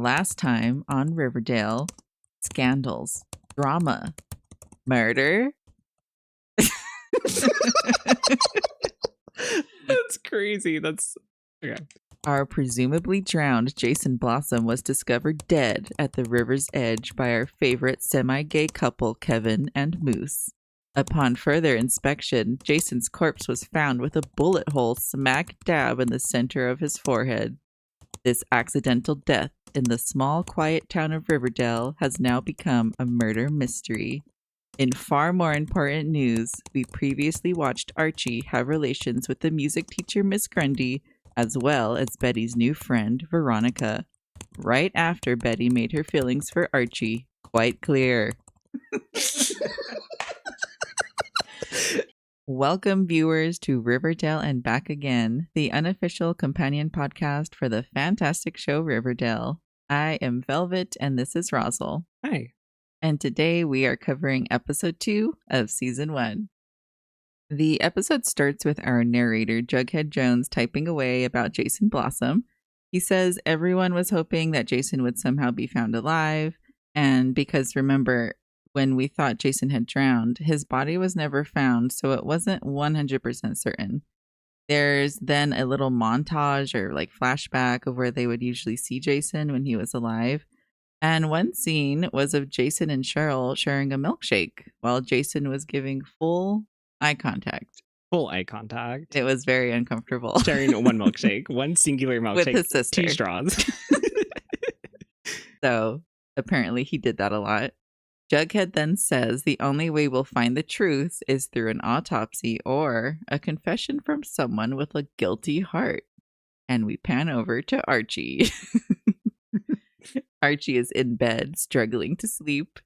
Last time on Riverdale, scandals, drama, murder. That's crazy. That's okay. Our presumably drowned Jason Blossom was discovered dead at the river's edge by our favorite semi-gay couple, Kevin and Moose. Upon further inspection, Jason's corpse was found with a bullet hole smack dab in the center of his forehead. This accidental death in the small, quiet town of Riverdale has now become a murder mystery. In far more important news, we previously watched Archie have relations with the music teacher Miss Grundy, as well as Betty's new friend, Veronica, right after Betty made her feelings for Archie quite clear. Welcome, viewers, to Riverdale and Back Again, the unofficial companion podcast for the fantastic show Riverdale. I am Velvet, and this is Rosal. Hi. And today we are covering episode 2 of season 1. The episode starts with our narrator, Jughead Jones, typing away about Jason Blossom. He says everyone was hoping that Jason would somehow be found alive. And because remember, when we thought Jason had drowned, his body was never found, so it wasn't 100% certain. There's then a little montage or like flashback of where they would usually see Jason when he was alive. And one scene was of Jason and Cheryl sharing a milkshake while Jason was giving full eye contact. Full eye contact. It was very uncomfortable. Sharing one milkshake, one singular milkshake, with his sister. 2 straws. So apparently he did that a lot. Jughead then says the only way we'll find the truth is through an autopsy or a confession from someone with a guilty heart. And we pan over to Archie. Archie is in bed, struggling to sleep.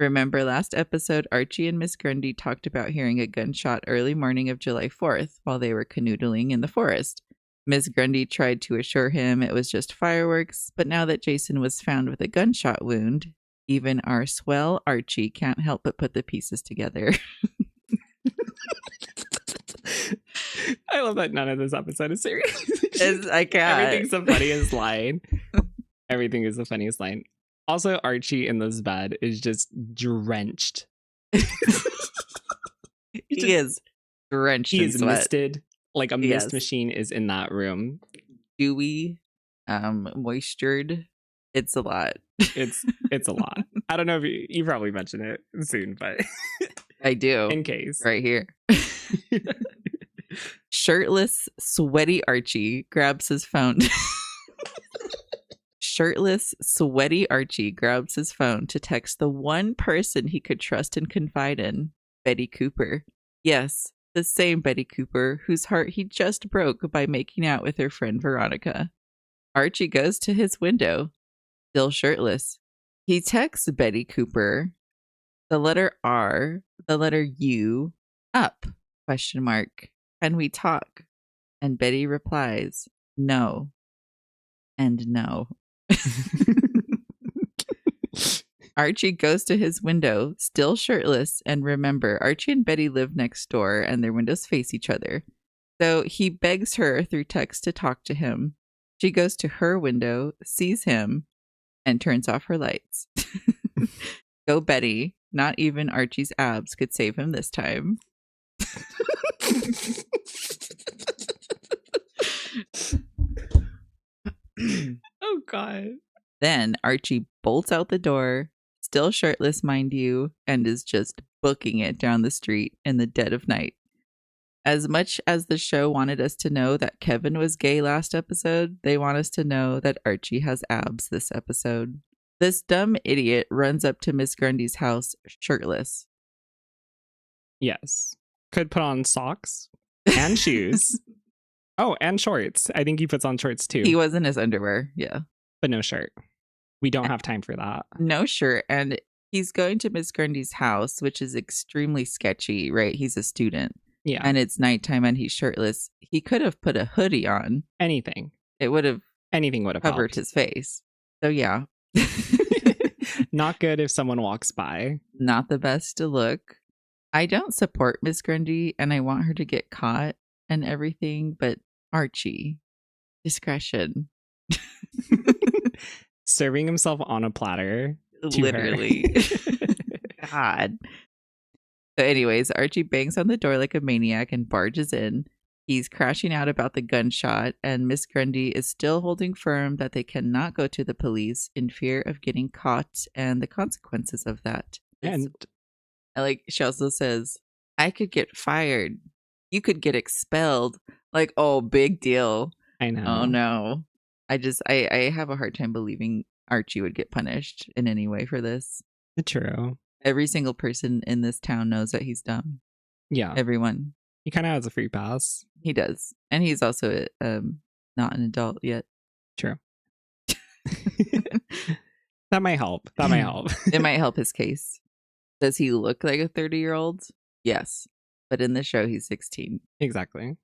Remember last episode, Archie and Miss Grundy talked about hearing a gunshot early morning of July 4th while they were canoodling in the forest. Miss Grundy tried to assure him it was just fireworks, but now that Jason was found with a gunshot wound, even our swell Archie can't help but put the pieces together. I love that none of this episode is serious. I can't. Everything's the funniest line. Everything is the funniest line. Also, Archie in this bed is just drenched. He is drenched in sweat. Misted. Like a mist machine is in that room. Dewy, moistured. It's a lot. It's a lot. I don't know if you probably mention it soon, but I do. In case. Right here. Shirtless, sweaty Archie grabs his phone. Shirtless, sweaty Archie grabs his phone to text the one person he could trust and confide in, Betty Cooper. Yes, the same Betty Cooper whose heart he just broke by making out with her friend Veronica. Archie goes to his window, still shirtless. He texts Betty Cooper the letter R, the letter U, up, ? Can we talk? And Betty replies, no. And no. Archie goes to his window, still shirtless, and remember, Archie and Betty live next door and their windows face each other. So he begs her through text to talk to him. She goes to her window, sees him, and turns off her lights. Go Betty. Not even Archie's abs could save him this time. Oh, God. Then Archie bolts out the door, still shirtless, mind you, and is just booking it down the street in the dead of night. As much as the show wanted us to know that Kevin was gay last episode, they want us to know that Archie has abs this episode. This dumb idiot runs up to Miss Grundy's house shirtless. Yes. Could put on socks and shoes. Oh, and shorts. I think he puts on shorts too. He was in his underwear, yeah. But no shirt. We don't have time for that. No shirt. And he's going to Miss Grundy's house, which is extremely sketchy, right? He's a student. Yeah. And it's nighttime and he's shirtless. He could have put a hoodie on. Anything. It would have covered helped his face. So yeah. Not good if someone walks by. Not the best to look. I don't support Miss Grundy and I want her to get caught and everything, but Archie, discretion. serving himself on a platter. Literally. God. So anyways, Archie bangs on the door like a maniac and barges in. He's crashing out about the gunshot, and Miss Grundy is still holding firm that they cannot go to the police in fear of getting caught and the consequences of that. And she also says, I could get fired. You could get expelled. Like, oh, big deal. I know. Oh, no. I have a hard time believing Archie would get punished in any way for this. True. Every single person in this town knows that he's dumb. Yeah. Everyone. He kind of has a free pass. He does. And he's also not an adult yet. True. That might help. It might help his case. Does he look like a 30-year-old? Yes. But in the show, he's 16. Exactly.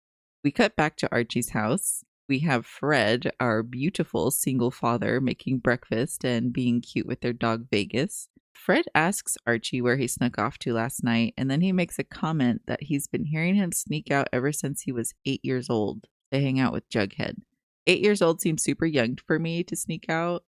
We cut back to Archie's house. We have Fred, our beautiful single father, making breakfast and being cute with their dog Vegas. Fred asks Archie where he snuck off to last night, and then he makes a comment that he's been hearing him sneak out ever since he was 8 years old to hang out with Jughead. 8 years old seems super young for me to sneak out.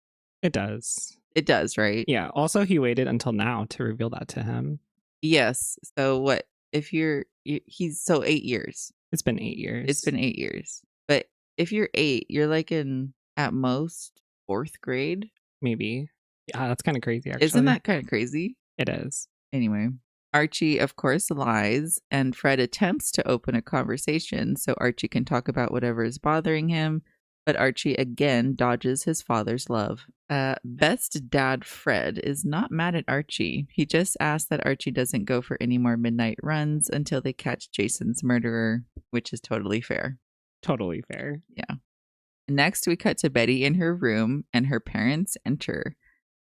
It does. It does, right? Yeah. Also, he waited until now to reveal that to him. Yes. So what if he's so 8 years? It's been 8 years. It's been 8 years. But if you're 8, you're like in at most 4th grade. Maybe. Yeah, that's kind of crazy, actually. Isn't that kind of crazy? It is. Anyway, Archie, of course, lies, and Fred attempts to open a conversation so Archie can talk about whatever is bothering him, but Archie again dodges his father's love. Best dad Fred is not mad at Archie. He just asks that Archie doesn't go for any more midnight runs until they catch Jason's murderer, which is totally fair. Totally fair. Yeah. Next, we cut to Betty in her room, and her parents enter.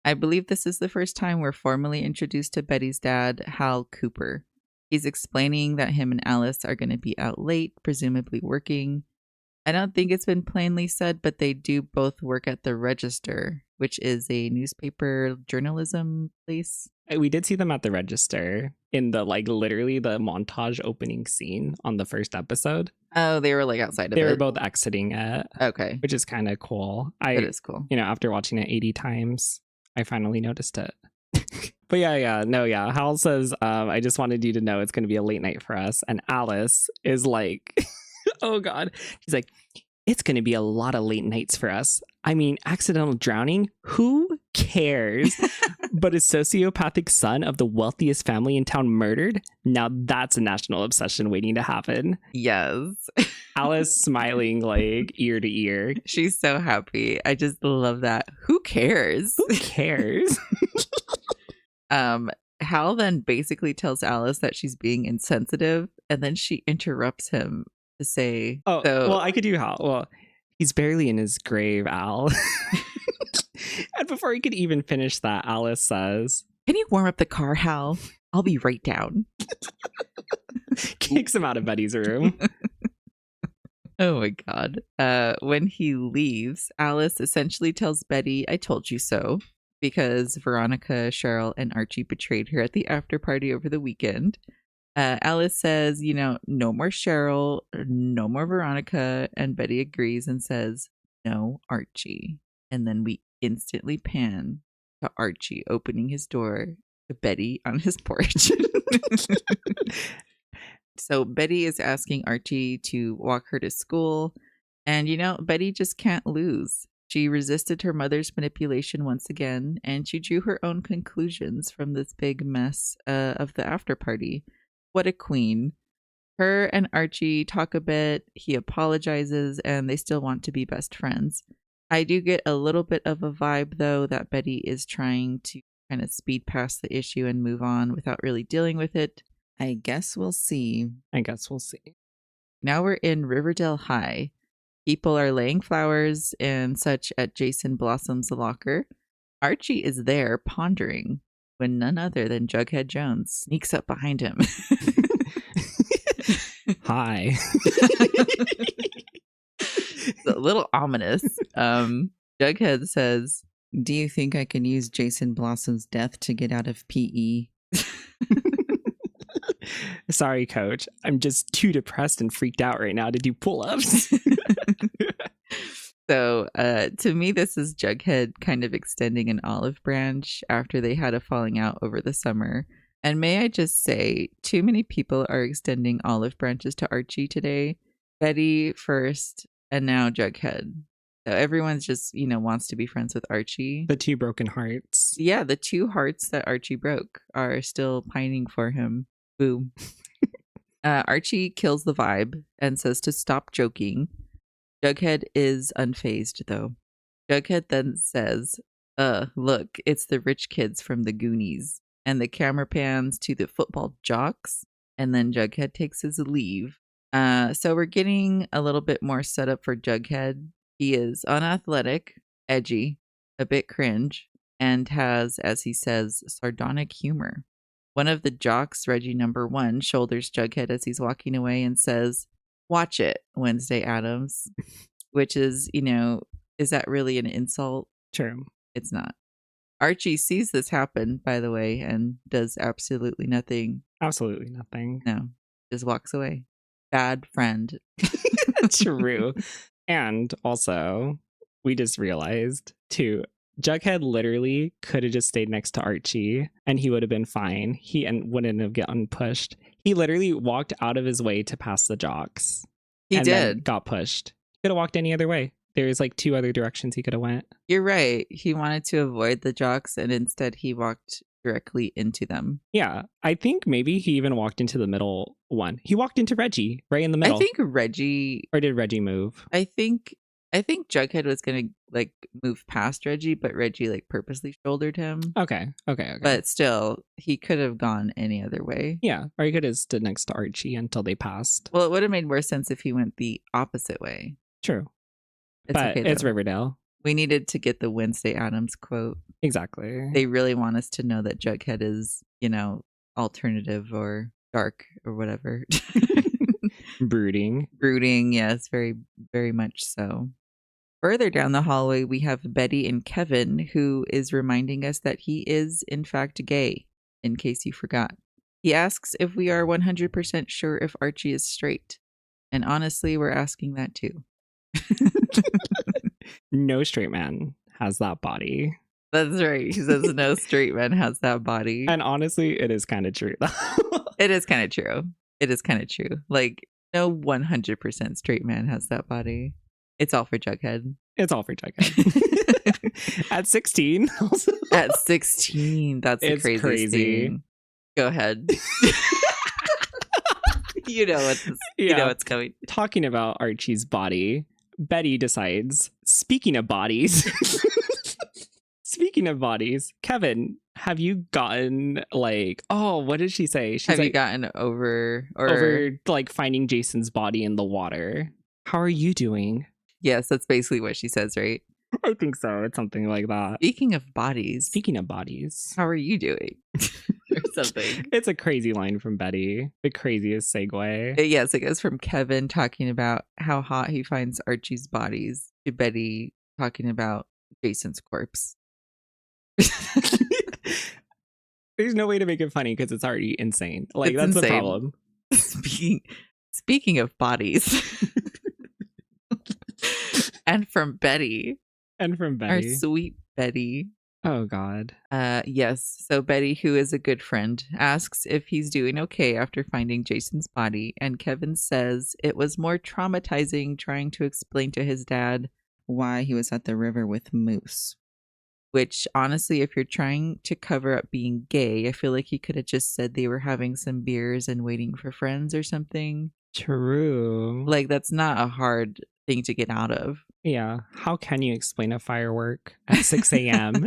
I believe this is the first time we're formally introduced to Betty's dad, Hal Cooper. He's explaining that him and Alice are going to be out late, presumably working. I don't think it's been plainly said, but they do both work at the Register, which is a newspaper journalism place. We did see them at the Register in the literally the montage opening scene on the first episode. Oh, they were outside of it. They were both exiting it. Okay. Which is kind of cool. It is cool. After watching it 80 times, I finally noticed it. But yeah. Hal says, I just wanted you to know it's going to be a late night for us. And Alice is like, oh God. She's like, it's going to be a lot of late nights for us. I mean, accidental drowning? Who cares? But a sociopathic son of the wealthiest family in town murdered? Now that's a national obsession waiting to happen. Yes. Alice smiling ear to ear. She's so happy. I just love that. Who cares? Who cares? Hal then basically tells Alice that she's being insensitive, and then she interrupts him to say, I could do Hal. Well, he's barely in his grave, Al. And before he could even finish that, Alice says, can you warm up the car, Hal? I'll be right down. Kicks him out of Betty's room. Oh my God. When he leaves, Alice essentially tells Betty, I told you so, because Veronica, Cheryl, and Archie betrayed her at the after party over the weekend. Alice says, no more Cheryl, no more Veronica, and Betty agrees and says, no Archie. And then we instantly pan to Archie opening his door to Betty on his porch. So Betty is asking Archie to walk her to school. And, Betty just can't lose. She resisted her mother's manipulation once again, and she drew her own conclusions from this big mess of the after party. What a queen. Her and Archie talk a bit. He apologizes, and they still want to be best friends. I do get a little bit of a vibe, though, that Betty is trying to kind of speed past the issue and move on without really dealing with it. I guess we'll see. Now we're in Riverdale High. People are laying flowers and such at Jason Blossom's locker. Archie is there pondering when none other than Jughead Jones sneaks up behind him. Hi. It's a little ominous. Jughead says, do you think I can use Jason Blossom's death to get out of PE? Sorry, coach. I'm just too depressed and freaked out right now to do pull-ups. So to me, this is Jughead kind of extending an olive branch after they had a falling out over the summer. And may I just say, too many people are extending olive branches to Archie today. Betty first, and now Jughead. So everyone's just, wants to be friends with Archie. The two broken hearts. Yeah, the two hearts that Archie broke are still pining for him. Boom. Archie kills the vibe and says to stop joking. Jughead is unfazed, though. Jughead then says, look, it's the rich kids from the Goonies. And the camera pans to the football jocks. And then Jughead takes his leave. So we're getting a little bit more setup for Jughead. He is unathletic, edgy, a bit cringe, and has, as he says, sardonic humor. One of the jocks, Reggie number 1, shoulders Jughead as he's walking away and says, "Watch it, Wednesday Addams," which is, is that really an insult? True. It's not. Archie sees this happen, by the way, and does absolutely nothing. Absolutely nothing. No, just walks away. Bad friend. True. And also, we just realized, too, Jughead literally could have just stayed next to Archie and he would have been fine. He wouldn't have gotten pushed. He literally walked out of his way to pass the jocks. He and did. Then got pushed. Could have walked any other way. There's like 2 other directions he could have went. You're right. He wanted to avoid the jocks and instead he walked directly into them. Yeah. I think maybe he even walked into the middle one. He walked into Reggie right in the middle. I think Reggie... Or did Reggie move? I think Jughead was going to move past Reggie, but Reggie purposely shouldered him. Okay. But still, he could have gone any other way. Yeah. Or he could have stood next to Archie until they passed. Well, it would have made more sense if he went the opposite way. True. It's but okay, it's Riverdale. We needed to get the Wednesday Addams quote. Exactly. They really want us to know that Jughead is, alternative or dark or whatever. Brooding, yes, very, very much so. Further down the hallway, we have Betty and Kevin, who is reminding us that he is, in fact, gay, in case you forgot. He asks if we are 100% sure if Archie is straight. And honestly, we're asking that too. No straight man has that body. That's right. He says no straight man has that body. And honestly, it is kind of true. It is kind of true. No 100% straight man has that body. It's all for Jughead. It's all for Jughead. At 16. At 16. That's the craziest crazy thing. Go ahead. You know what's coming. Talking about Archie's body, Betty decides, speaking of bodies, Kevin, have you gotten what did she say? She's have you gotten over finding Jason's body in the water? How are you doing? Yes, that's basically what she says, right? I think so. It's something like that. Speaking of bodies, how are you doing? Or something. It's a crazy line from Betty. The craziest segue. Yes, it goes from Kevin talking about how hot he finds Archie's bodies to Betty talking about Jason's corpse. There's no way to make it funny because it's already insane. That's insane. The problem. Speaking of bodies. And from Betty. Our sweet Betty. Oh, God. Yes. So Betty, who is a good friend, asks if he's doing okay after finding Jason's body. And Kevin says it was more traumatizing trying to explain to his dad why he was at the river with Moose. Which, honestly, if you're trying to cover up being gay, I feel like he could have just said they were having some beers and waiting for friends or something. True. That's not a hard thing to get out of. Yeah. How can you explain a firework at 6 a.m.?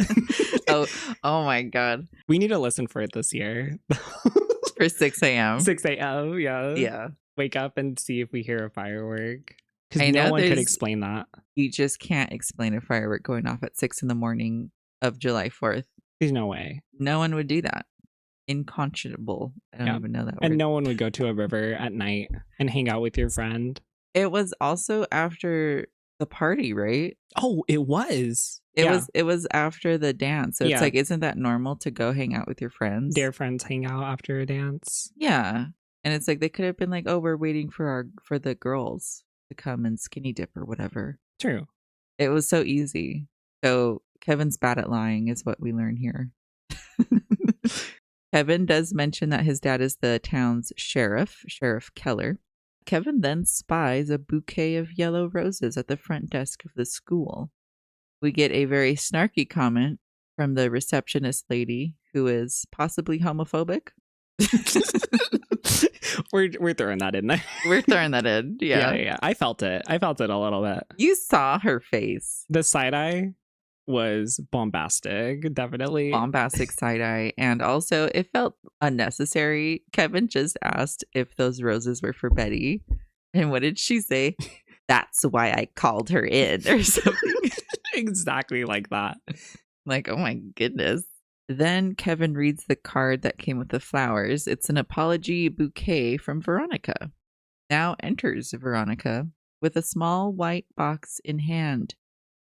oh my God. We need to listen for it this year. For 6 a.m. 6 a.m. Yeah. Yeah. Wake up and see if we hear a firework. Because no one could explain that. You just can't explain a firework going off at 6 a.m. of July 4th. There's no way. No one would do that. Inconscionable. I don't even know that word. And no one would go to a river at night and hang out with your friend. It was also after the party, right? Oh, it was. It was after the dance. So it's isn't that normal to go hang out with your friends? Their friends hang out after a dance. Yeah. And it's they could have been oh, we're waiting for the girls to come and skinny dip or whatever. True. It was so easy. So Kevin's bad at lying is what we learn here. Kevin does mention that his dad is the town's sheriff, Sheriff Keller. Kevin then spies a bouquet of yellow roses at the front desk of the school. We get a very snarky comment from the receptionist lady who is possibly homophobic. We're throwing that in there. We're throwing that in. Yeah. I felt it a little bit. You saw her face. The side eye was bombastic, definitely. Bombastic side eye. And also, it felt unnecessary. Kevin just asked if those roses were for Betty. And what did she say? That's why I called her in, or something. Exactly like that. Like, oh my goodness. Then Kevin reads the card that came with the flowers. It's an apology bouquet from Veronica. Now enters Veronica with a small white box in hand.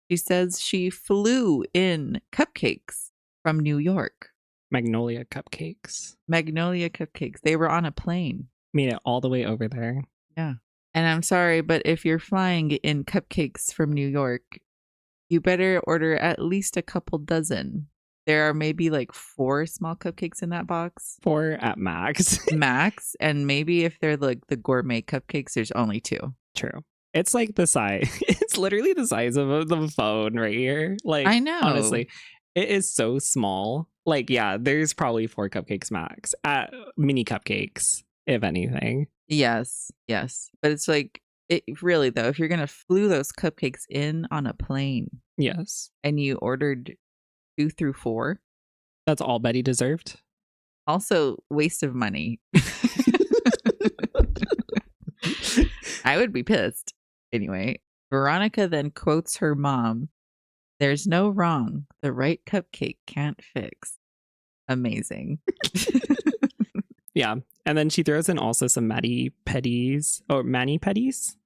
She says she flew in cupcakes from New York. Magnolia cupcakes. Magnolia cupcakes. They were on a plane. Made it all the way over there. Yeah. And I'm sorry, but if you're flying in cupcakes from New York, you better order at least a couple dozen. There are maybe like 4 small cupcakes in that box. 4 at max. Max. And maybe if they're like the gourmet cupcakes, there's only 2. True. It's like the size. It's literally the size of the phone right here. Like, I know. Honestly, it is so small. Like, yeah, there's probably 4 cupcakes max. Mini cupcakes, if anything. Yes. But it's like, it really though, if you're going to flew those cupcakes in on a plane. Yes. And you ordered 2 through 4. That's all Betty deserved. Also, waste of money. I would be pissed. Anyway, Veronica then quotes her mom, "There's no wrong the right cupcake can't fix." Amazing. Yeah. And then she throws in also some mani petties.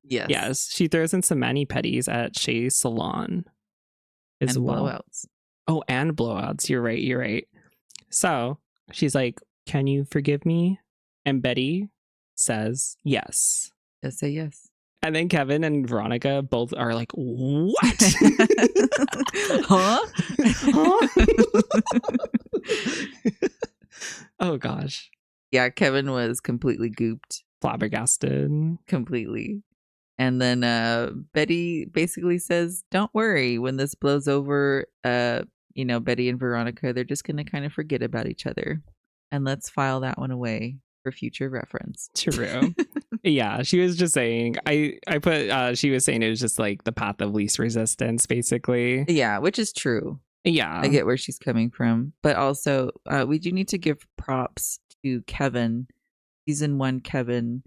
Yes. Yes. She throws in some mani petties at Shay's salon as and well. Blowouts. Oh, and blowouts. You're right. So she's like, "Can you forgive me?" And Betty says yes. Just say yes. And then Kevin and Veronica both are like, "What?" Huh? Oh gosh. Yeah, Kevin was completely gooped. Flabbergasted. Completely. And then Betty basically says, "Don't worry, when this blows over, Betty and Veronica, they're just going to kind of forget about each other. And let's file that one away for future reference." True. Yeah, she was just saying, she was saying it was just like the path of least resistance, basically. Yeah, which is true. Yeah. I get where she's coming from. But also, we do need to give props to Kevin. Season 1 Kevin.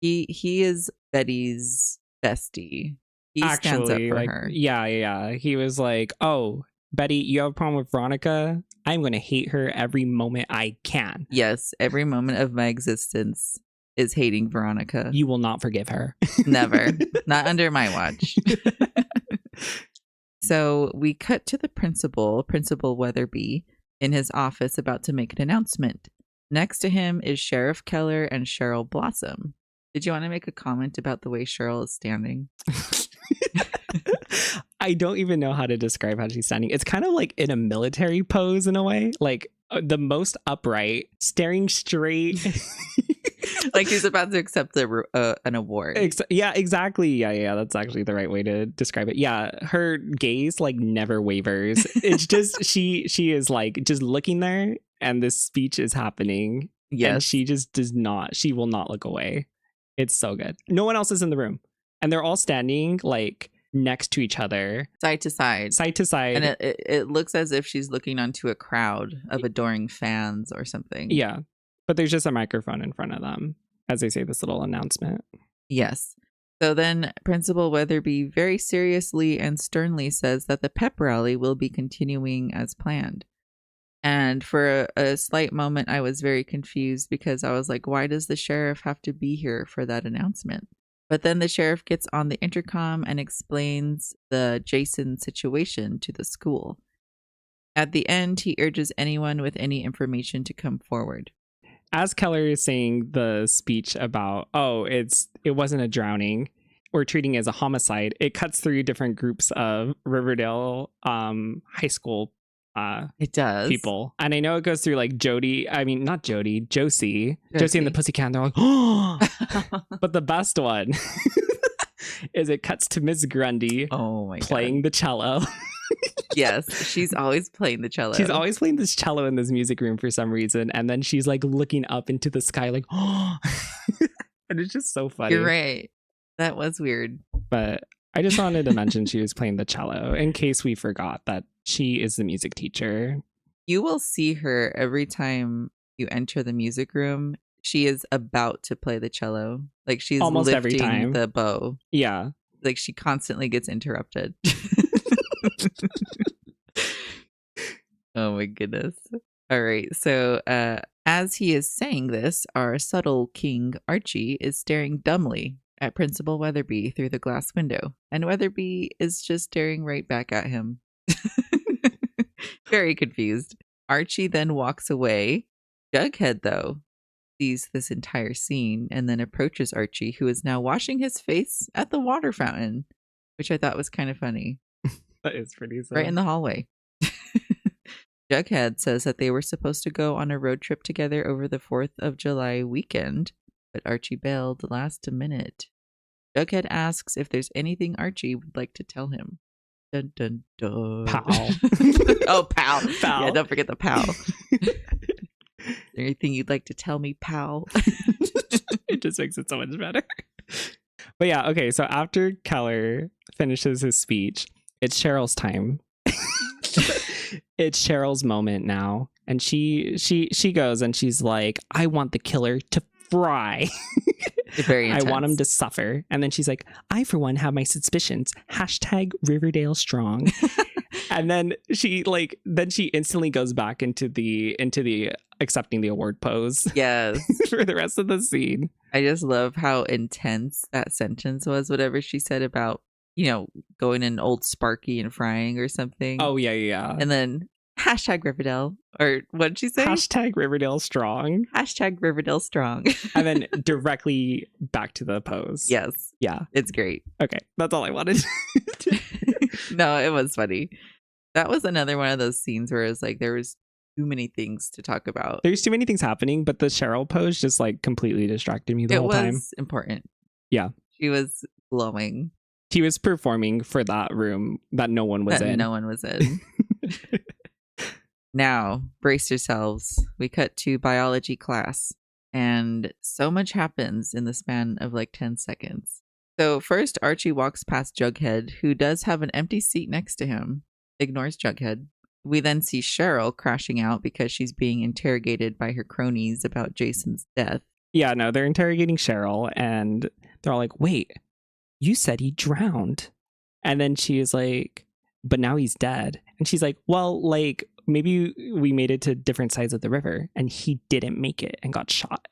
He is Betty's bestie. He stands up for her. Yeah. He was like, "Oh, Betty, you have a problem with Veronica? I'm going to hate her every moment I can." Yes, every moment of my existence is hating Veronica. You will not forgive her. Never. Not under my watch. So we cut to the Principal Weatherby, in his office about to make an announcement. Next to him is Sheriff Keller and Cheryl Blossom. Did you want to make a comment about the way Cheryl is standing? I don't even know how to describe how she's standing. It's kind of like in a military pose in a way, like the most upright, staring straight. Like she's about to accept an award. Yeah, exactly. Yeah. That's actually the right way to describe it. Yeah, her gaze like never wavers. It's just she is like just looking there, and this speech is happening. Yes, and she just does not. She will not look away. It's so good. No one else is in the room, and they're all standing like next to each other, side to side, and it looks as if she's looking onto a crowd of adoring fans or something. Yeah. But there's just a microphone in front of them as they say this little announcement. Yes. So then Principal Weatherby very seriously and sternly says that the pep rally will be continuing as planned. And for a slight moment, I was very confused because I was like, why does the sheriff have to be here for that announcement? But then the sheriff gets on the intercom and explains the Jason situation to the school. At the end, he urges anyone with any information to come forward. As Keller is saying the speech about, it wasn't a drowning, we're treating as a homicide, it cuts through different groups of Riverdale high school It does. people. And I know it goes through like Josie and the Pussycat, and they're like, oh. But the best one is it cuts to Miss Grundy playing the cello. Yes, she's always playing the cello. She's always playing this cello in this music room for some reason. And then she's like looking up into the sky like, oh. And it's just so funny. You're right. That was weird. But I just wanted to mention she was playing the cello in case we forgot that she is the music teacher. You will see her every time you enter the music room. She is about to play the cello. Like she's almost lifting every time. The bow. Yeah. Like she constantly gets interrupted. Oh my goodness. All right. So as he is saying this, our subtle king Archie is staring dumbly at Principal Weatherby through the glass window. And Weatherby is just staring right back at him. Very confused. Archie then walks away. Jughead, though, sees this entire scene and then approaches Archie, who is now washing his face at the water fountain, which I thought was kind of funny. That is pretty sad. Right in the hallway. Jughead says that they were supposed to go on a road trip together over the 4th of July weekend, but Archie bailed last minute. Jughead asks if there's anything Archie would like to tell him. Dun, dun, dun. Pal. Oh, pal. Pal. Yeah, don't forget the pal. Is there anything you'd like to tell me, pal? It just makes it so much better. But yeah, okay, so after Keller finishes his speech, it's Cheryl's time. It's Cheryl's moment now. And she goes and she's like, I want the killer to fry. Very intense. I want him to suffer. And then she's like, I for one have my suspicions. Hashtag Riverdale strong. And then she instantly goes back into the accepting the award pose. Yes. For the rest of the scene. I just love how intense that sentence was, whatever she said about, going in Old Sparky and frying or something. Oh, yeah. And then hashtag Riverdale, or what did she say? Hashtag Riverdale strong. Hashtag Riverdale strong. And then directly back to the pose. Yes. Yeah. It's great. Okay. That's all I wanted. No, it was funny. That was another one of those scenes where it was like there was too many things to talk about. There's too many things happening, but the Cheryl pose just like completely distracted me the whole time. It was important. Yeah. She was glowing. He was performing for that room that no one was in. No one was in. Now, brace yourselves. We cut to biology class, and so much happens in the span of like 10 seconds. So first, Archie walks past Jughead, who does have an empty seat next to him, ignores Jughead. We then see Cheryl crashing out because she's being interrogated by her cronies about Jason's death. Yeah, no, they're interrogating Cheryl, and they're all like, wait, you said he drowned. And then she is like, but now he's dead. And she's like, well, like, maybe we made it to different sides of the river and he didn't make it and got shot.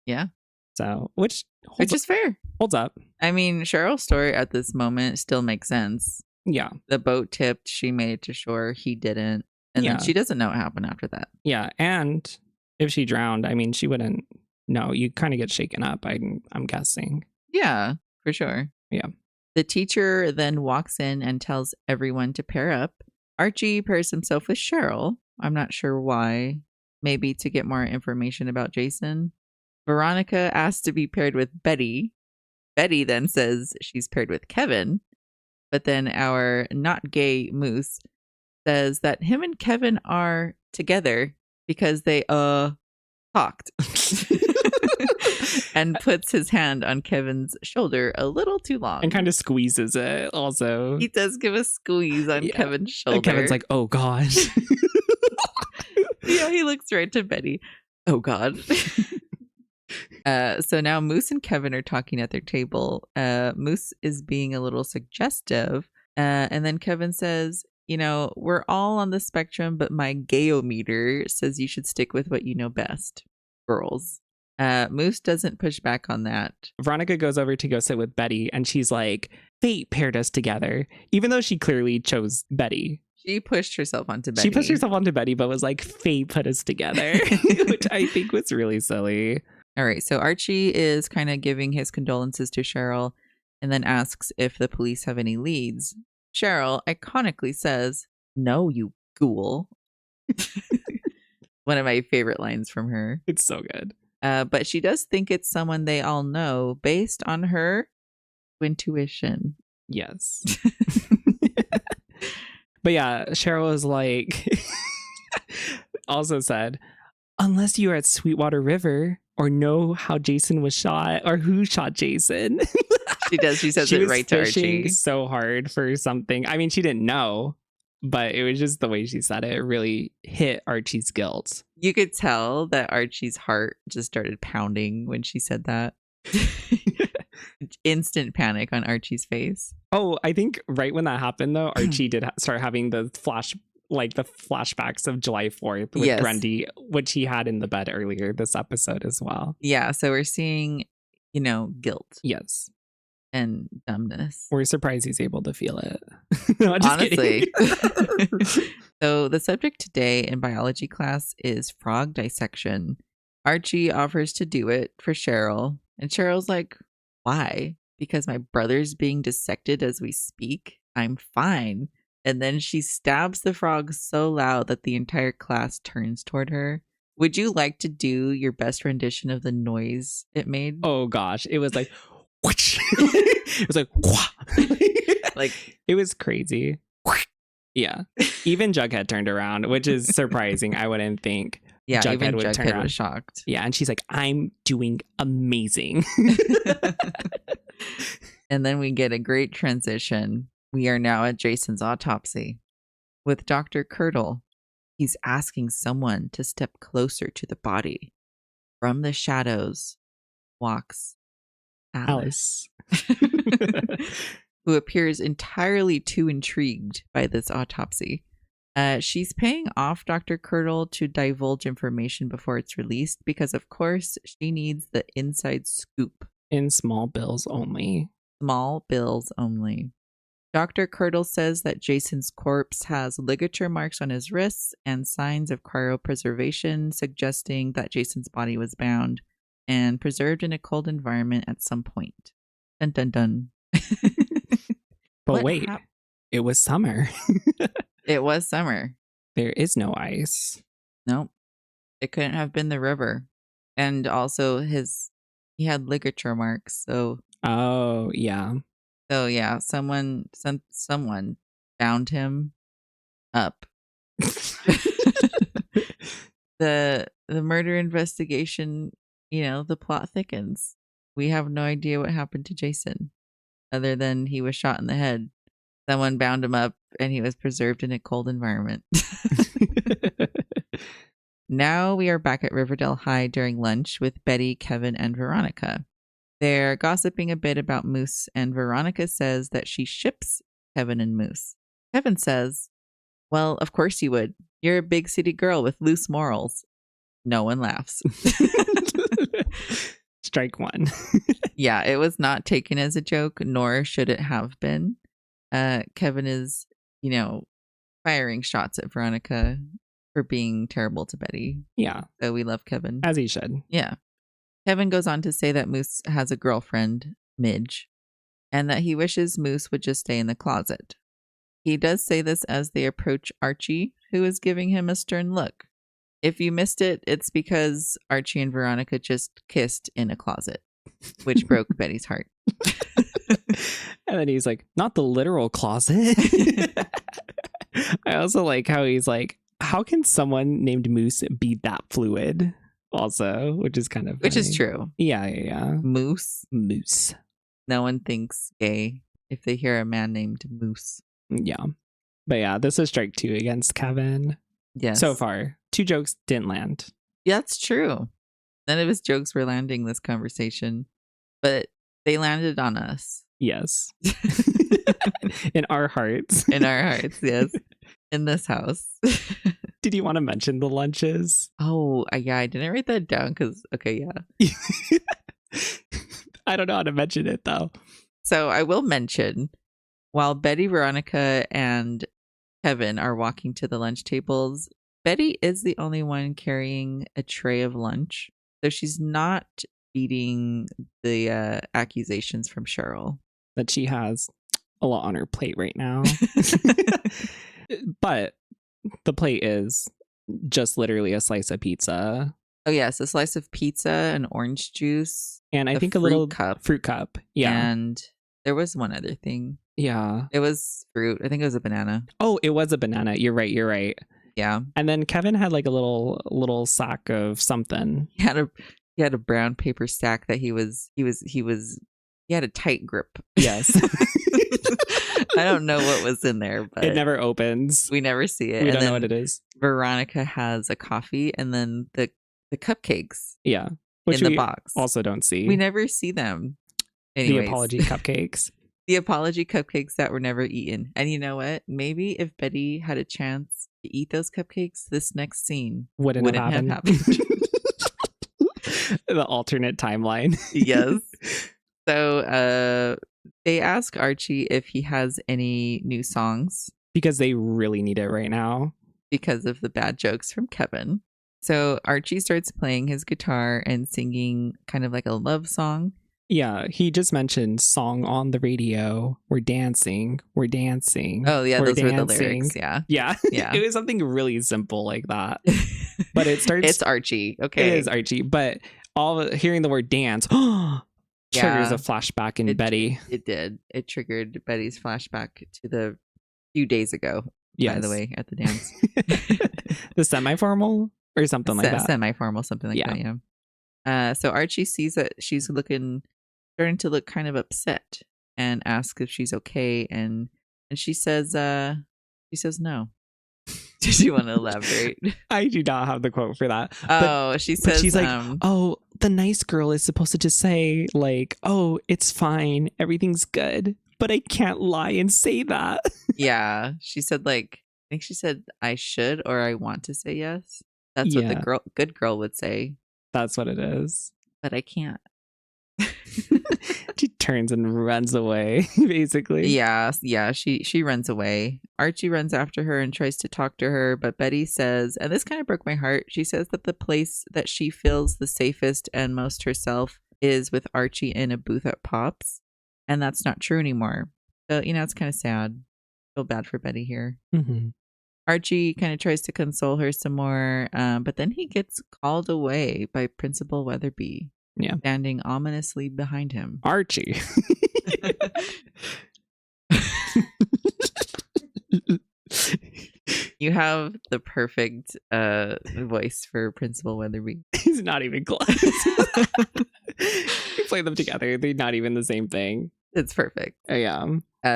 Yeah. So, which is fair. Holds up. I mean, Cheryl's story at this moment still makes sense. Yeah. The boat tipped, she made it to shore, he didn't. And then she doesn't know what happened after that. Yeah. And if she drowned, I mean, she wouldn't know. You kind of get shaken up, I'm guessing. Yeah, for sure. Yeah. The teacher then walks in and tells everyone to pair up. Archie pairs himself with Cheryl. I'm not sure why. Maybe to get more information about Jason. Veronica asks to be paired with Betty. Betty then says she's paired with Kevin. But then our not gay Moose says that him and Kevin are together because they talked. And puts his hand on Kevin's shoulder a little too long. And kind of squeezes it also. He does give a squeeze on Kevin's shoulder. And Kevin's like, oh God. Yeah, he looks right to Betty. Oh God. So now Moose and Kevin are talking at their table. Moose is being a little suggestive. And then Kevin says, we're all on the spectrum, but my gayometer says you should stick with what you know best. Girls. Moose doesn't push back on that. Veronica goes over to go sit with Betty, and she's like, fate paired us together, even though she clearly chose Betty. She pushed herself onto Betty. She pushed herself onto Betty, but was like, fate put us together, which I think was really silly. All right, so Archie is kind of giving his condolences to Cheryl, and then asks if the police have any leads. Cheryl iconically says, "No, you ghoul." One of my favorite lines from her. It's so good. But she does think it's someone they all know based on her intuition. Yes. But yeah, Cheryl is like, also said, unless you are at Sweetwater River or know how Jason was shot or who shot Jason. She does. She says it right to Archie. So hard for something. I mean, she didn't know, but it was just the way she said it. It really hit Archie's guilt. You could tell that Archie's heart just started pounding when she said that. Instant panic on Archie's face. Oh, I think right when that happened, though, Archie did start having the flashbacks of July 4th with Grundy, which he had in the bed earlier this episode as well. Yeah, so we're seeing, guilt. Yes. And dumbness. We're surprised he's able to feel it. No, honestly. So the subject today in biology class is frog dissection. Archie offers to do it for Cheryl. And Cheryl's like, why? Because my brother's being dissected as we speak? I'm fine. And then she stabs the frog so loud that the entire class turns toward her. Would you like to do your best rendition of the noise it made? Oh gosh, it was like, it was like, like it was crazy. Yeah, even Jughead turned around, which is surprising. I wouldn't think. Yeah, Jughead even Jughead was shocked. Yeah, and she's like, I'm doing amazing. And then we get a great transition. We are now at Jason's autopsy with Dr. Curdle. He's asking someone to step closer to the body. From the shadows walks Alice. Who appears entirely too intrigued by this autopsy. She's paying off Dr. Curdle to divulge information before it's released because, of course, she needs the inside scoop. In small bills only. Small bills only. Dr. Curdle says that Jason's corpse has ligature marks on his wrists and signs of cryopreservation, suggesting that Jason's body was bound and preserved in a cold environment at some point. Dun dun dun. But wait, it was summer. It was summer. There is no ice. Nope. It couldn't have been the river. And also he had ligature marks, so. Oh, yeah. So yeah, someone bound him up. The murder investigation, the plot thickens. We have no idea what happened to Jason, other than he was shot in the head. Someone bound him up, and he was preserved in a cold environment. Now we are back at Riverdale High during lunch with Betty, Kevin, and Veronica. They're gossiping a bit about Moose, and Veronica says that she ships Kevin and Moose. Kevin says, well, of course you would. You're a big city girl with loose morals. No one laughs. Strike one. Yeah, it was not taken as a joke, nor should it have been. Kevin is, firing shots at Veronica for being terrible to Betty. Yeah. So we love Kevin. As he should. Yeah. Kevin goes on to say that Moose has a girlfriend, Midge, and that he wishes Moose would just stay in the closet. He does say this as they approach Archie, who is giving him a stern look. If you missed it, it's because Archie and Veronica just kissed in a closet, which broke Betty's heart. And then he's like, not the literal closet. I also like how he's like, how can someone named Moose be that fluid? Also, which is kind of funny. Which is true. Yeah. Moose. No one thinks gay if they hear a man named Moose. Yeah. But yeah, this is strike 2 against Kevin. Yes. So far, 2 jokes didn't land. Yeah, that's true. None of his jokes were landing this conversation, but they landed on us. Yes. In our hearts. In our hearts, yes. In this house. Did you want to mention the lunches? Oh, yeah, I didn't write that down because, okay, yeah. I don't know how to mention it, though. So I will mention, while Betty, Veronica, and Kevin are walking to the lunch tables, Betty is the only one carrying a tray of lunch. So she's not beating the accusations from Cheryl. that she has a lot on her plate right now. But the plate is just literally a slice of pizza. Oh, yes. A slice of pizza, an orange juice, and I think a fruit little cup. fruit cup. Yeah. And there was one other thing. Yeah. It was fruit. I think it was a banana. Oh, it was a banana. You're right. Yeah. And then Kevin had like a little sack of something. He had a brown paper sack that he had a tight grip. Yes. I don't know what was in there, but it never opens. We never see it. We and don't then know what it is. Veronica has a coffee and then the cupcakes. Yeah. Which in we the box. Also don't see. We never see them. Anyways. The apology cupcakes. The apology cupcakes that were never eaten. And you know what? Maybe if Betty had a chance to eat those cupcakes, this next scene wouldn't have happened. The alternate timeline. Yes. So they ask Archie if he has any new songs. Because they really need it right now. Because of the bad jokes from Kevin. So Archie starts playing his guitar and singing kind of like a love song. Yeah, he just mentioned song on the radio. We're dancing. Oh, yeah, those were the lyrics. Yeah. It was something really simple like that. But it starts. It's Archie. Okay. It is Archie. But hearing the word dance triggers a flashback in Betty. It did. It triggered Betty's flashback to the few days ago. Yes. By the way, at the dance. The semi-formal or something like that. Semi-formal, something like that. Yeah. So Archie sees that she's starting to look kind of upset and asks if she's okay, and she says no. Did you want to elaborate? I do not have the quote for that. She says, but she's like, the nice girl is supposed to just say like, oh, it's fine, everything's good, but I can't lie and say that. Yeah, she said like, I think she said I should or I want to say yes. That's what the good girl would say. That's what it is. But I can't. She turns and runs away, basically. Yeah, she runs away. Archie runs after her and tries to talk to her, but Betty says, and this kind of broke my heart, she says that the place that she feels the safest and most herself is with Archie in a booth at Pops, and that's not true anymore. So, it's kind of sad. I feel bad for Betty here. Mm-hmm. Archie kind of tries to console her some more, but then he gets called away by Principal Weatherby. Yeah. Standing ominously behind him. Archie. You have the perfect voice for Principal Weatherby. He's not even close. You play them together. They're not even the same thing. It's perfect. Yeah.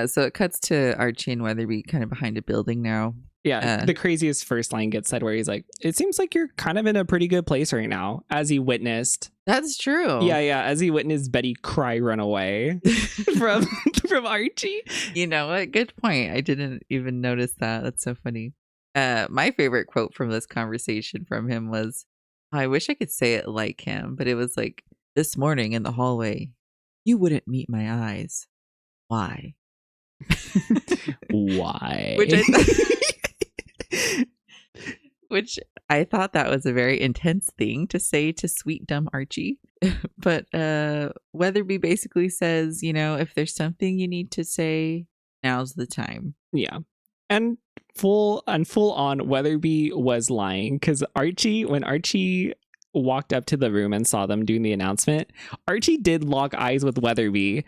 So it cuts to Archie and Weatherby kind of behind a building now. Yeah, the craziest first line gets said where he's like, it seems like you're kind of in a pretty good place right now, as he witnessed. That's true. Yeah, as he witnessed Betty cry run away from Archie. You know what? Good point. I didn't even notice that. That's so funny. My favorite quote from this conversation from him was, I wish I could say it like him, but it was like, this morning in the hallway, you wouldn't meet my eyes. Why? Why? Which I thought that was a very intense thing to say to sweet dumb Archie. But Weatherby basically says, if there's something you need to say, now's the time. Yeah. And full on Weatherby was lying, because when Archie walked up to the room and saw them doing the announcement, Archie did lock eyes with Weatherby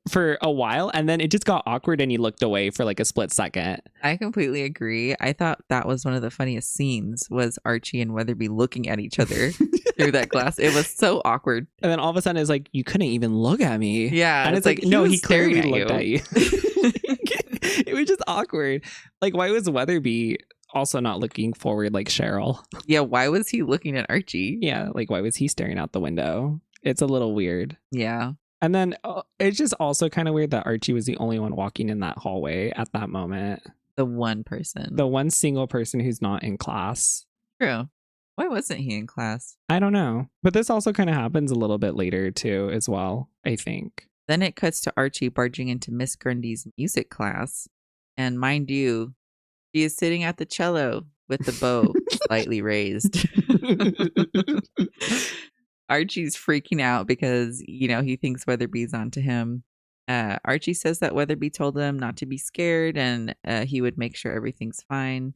for a while, and then it just got awkward and he looked away for like a split second. I completely agree. I thought that was one of the funniest scenes, was Archie and Weatherby looking at each other through that glass. It was so awkward. And then all of a sudden it's like, you couldn't even look at me. Yeah. And it's like no, he clearly looked at you. It was just awkward. Like, why was Weatherby also not looking forward like Cheryl? Yeah, why was he looking at Archie? Yeah, like why was he staring out the window? It's a little weird. Yeah. And then it's just also kind of weird that Archie was the only one walking in that hallway at that moment. The one person. The one single person who's not in class. True. Why wasn't he in class? I don't know. But this also kind of happens a little bit later too as well, I think. Then it cuts to Archie barging into Miss Grundy's music class. And mind you, she is sitting at the cello with the bow slightly raised. Archie's freaking out because, he thinks Weatherby's onto him. Archie says that Weatherby told him not to be scared and he would make sure everything's fine.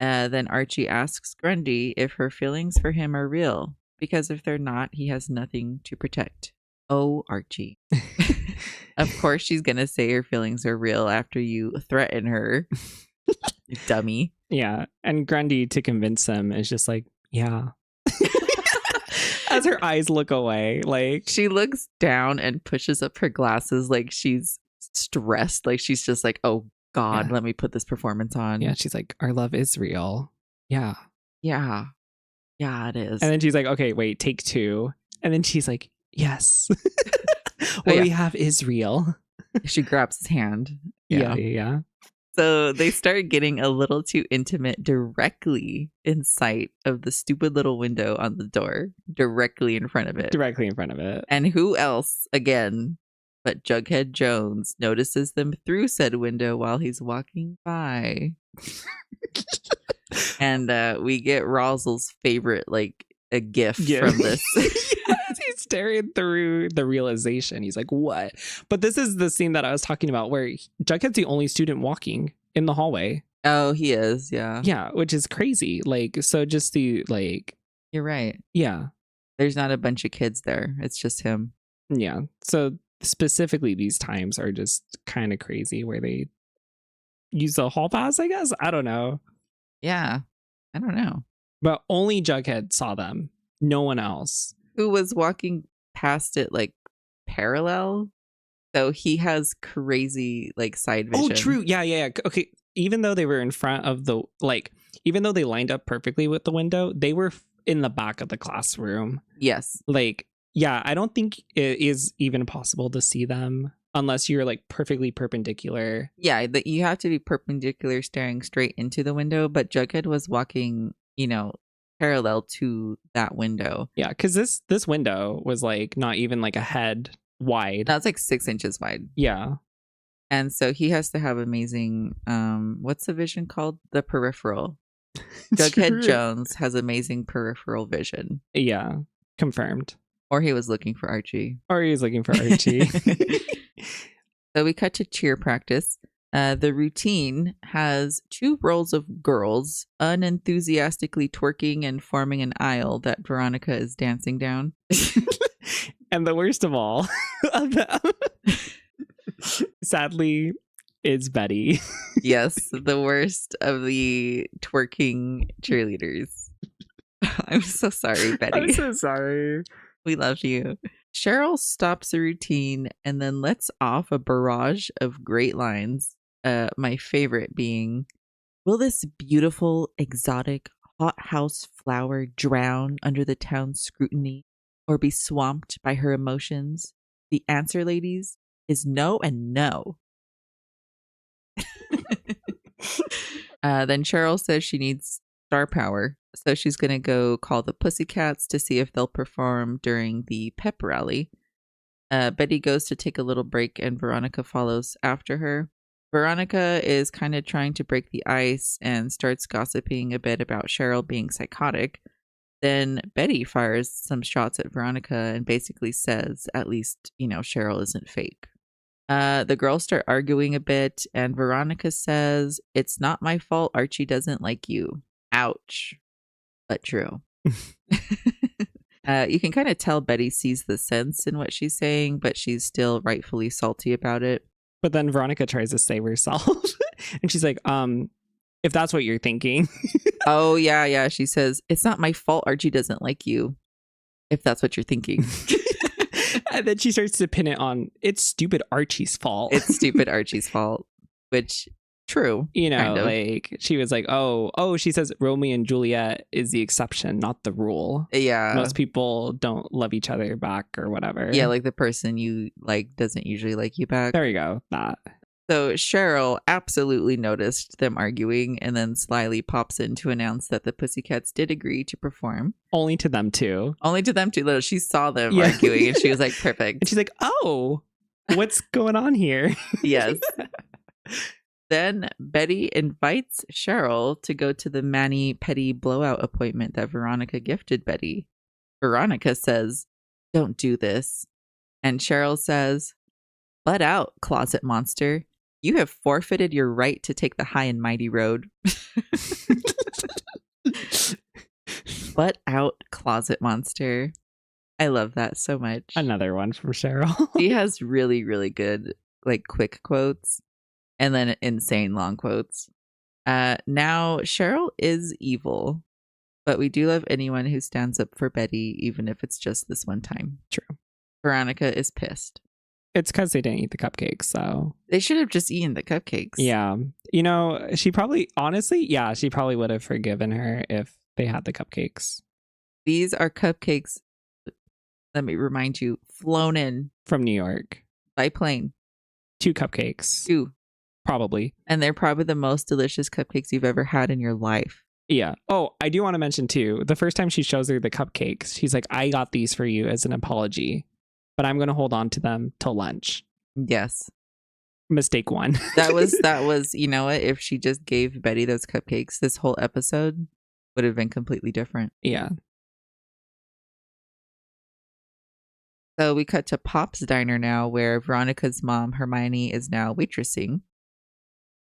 Then Archie asks Grundy if her feelings for him are real, because if they're not, he has nothing to protect. Oh, Archie. Of course she's going to say her feelings are real after you threaten her. Dummy. Yeah. And Grundy, to convince him, is just like, yeah. As her eyes look away, like she looks down and pushes up her glasses like she's stressed. Like she's just like, oh God, let me put this performance on. Yeah, she's like, our love is real. Yeah. Yeah. Yeah, it is. And then she's like, okay, wait, take 2. And then she's like, yes. What we have is real. She grabs his hand. Yeah. So they start getting a little too intimate directly in sight of the stupid little window on the door, directly in front of it. And who else, again, but Jughead Jones notices them through said window while he's walking by. And we get Rosal's favorite, like, a gif from this. Yes, he's staring through the realization. He's like, what? But this is the scene that I was talking about where Jughead's the only student walking in the hallway. Oh, he is. Yeah. Yeah, which is crazy. Like, so just the, like... You're right. Yeah. There's not a bunch of kids there. It's just him. Yeah. So specifically these times are just kind of crazy where they use the hall pass, I guess. I don't know. Yeah. I don't know. But only Jughead saw them. No one else. Who was walking past it like parallel. So he has crazy like side vision. Oh, true. Yeah. Okay. Even though they were in front of the, like, even though they lined up perfectly with the window, they were in the back of the classroom. Yes. Like, yeah, I don't think it is even possible to see them unless you're like perfectly perpendicular. Yeah, you have to be perpendicular staring straight into the window, but Jughead was walking, parallel to that window. Yeah, because this window was like not even like a head wide. That's like 6 inches wide. Yeah. And so he has to have amazing, what's the vision called? The peripheral. Jughead Jones has amazing peripheral vision. Yeah, confirmed. Or he was looking for Archie. So we cut to cheer practice. The routine has 2 rows of girls unenthusiastically twerking and forming an aisle that Veronica is dancing down. And the worst of all of them, sadly, is Betty. Yes, the worst of the twerking cheerleaders. I'm so sorry, Betty. I'm so sorry. We love you. Cheryl stops the routine and then lets off a barrage of great lines. My favorite being, will this beautiful, exotic, hothouse flower drown under the town's scrutiny or be swamped by her emotions? The answer, ladies, is no and no. Then Cheryl says she needs star power, so she's going to go call the Pussycats to see if they'll perform during the pep rally. Betty goes to take a little break and Veronica follows after her. Veronica is kind of trying to break the ice and starts gossiping a bit about Cheryl being psychotic. Then Betty fires some shots at Veronica and basically says, at least, Cheryl isn't fake. The girls start arguing a bit and Veronica says, it's not my fault Archie doesn't like you. Ouch. But true. You can kind of tell Betty sees the sense in what she's saying, but she's still rightfully salty about it. But then Veronica tries to save herself. And she's like, if that's what you're thinking. Oh, yeah. She says, it's not my fault Archie doesn't like you. If that's what you're thinking. And then she starts to pin it on, it's stupid Archie's fault. It's stupid Archie's fault. Which, true. Kind of. Like, she was like, she says Romeo and Juliet is the exception, not the rule. Yeah. Most people don't love each other back or whatever. Yeah, like the person you like doesn't usually like you back. There you go. That. So Cheryl absolutely noticed them arguing and then slyly pops in to announce that the Pussycats did agree to perform. Only to them too. Little, she saw them arguing and she was like, perfect. And she's like, oh, what's going on here? Yes. Then Betty invites Cheryl to go to the mani-pedi blowout appointment that Veronica gifted Betty. Veronica says, don't do this. And Cheryl says, Butt out, closet monster. You have forfeited your right to take the high and mighty road. Butt out, closet monster. I love that so much. Another one from Cheryl. She has really, really good, like, quick quotes and then insane long quotes. Now, Cheryl is evil, but we do love anyone who stands up for Betty, even if it's just this one time. True. Veronica is pissed. It's because they didn't eat the cupcakes, so. They should have just eaten the cupcakes. Yeah. You know, she probably would have forgiven her if they had the cupcakes. These are cupcakes, let me remind you, flown in. From New York. By plane. 2 cupcakes. 2. Probably. And they're probably the most delicious cupcakes you've ever had in your life. Yeah. Oh, I do want to mention too, the first time she shows her the cupcakes, she's like, I got these for you as an apology, but I'm going to hold on to them till lunch. Yes. Mistake 1. That was, you know what? If she just gave Betty those cupcakes, this whole episode would have been completely different. Yeah. So we cut to Pop's diner now, where Veronica's mom, Hermione, is now waitressing.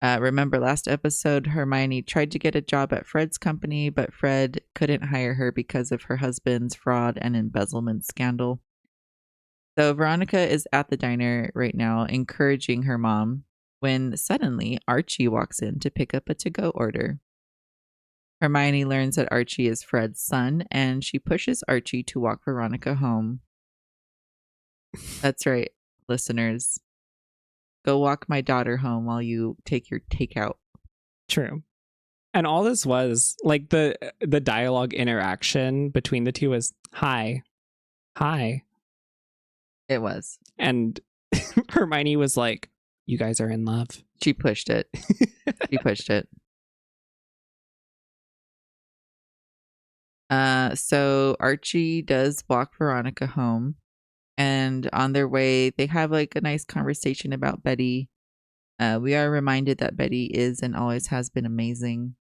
Remember last episode, Hermione tried to get a job at Fred's company, but Fred couldn't hire her because of her husband's fraud and embezzlement scandal. So Veronica is at the diner right now, encouraging her mom, when suddenly Archie walks in to pick up a to-go order. Hermione learns that Archie is Fred's son, and she pushes Archie to walk Veronica home. That's right, listeners. Go walk my daughter home while you take your takeout. True. And all this was, like, the dialogue interaction between the two was, hi. Hi. It was. And Hermione was like, you guys are in love. She pushed it. She pushed it. So Archie does walk Veronica home. And on their way, they have like a nice conversation about Betty. We are reminded that Betty is and always has been amazing.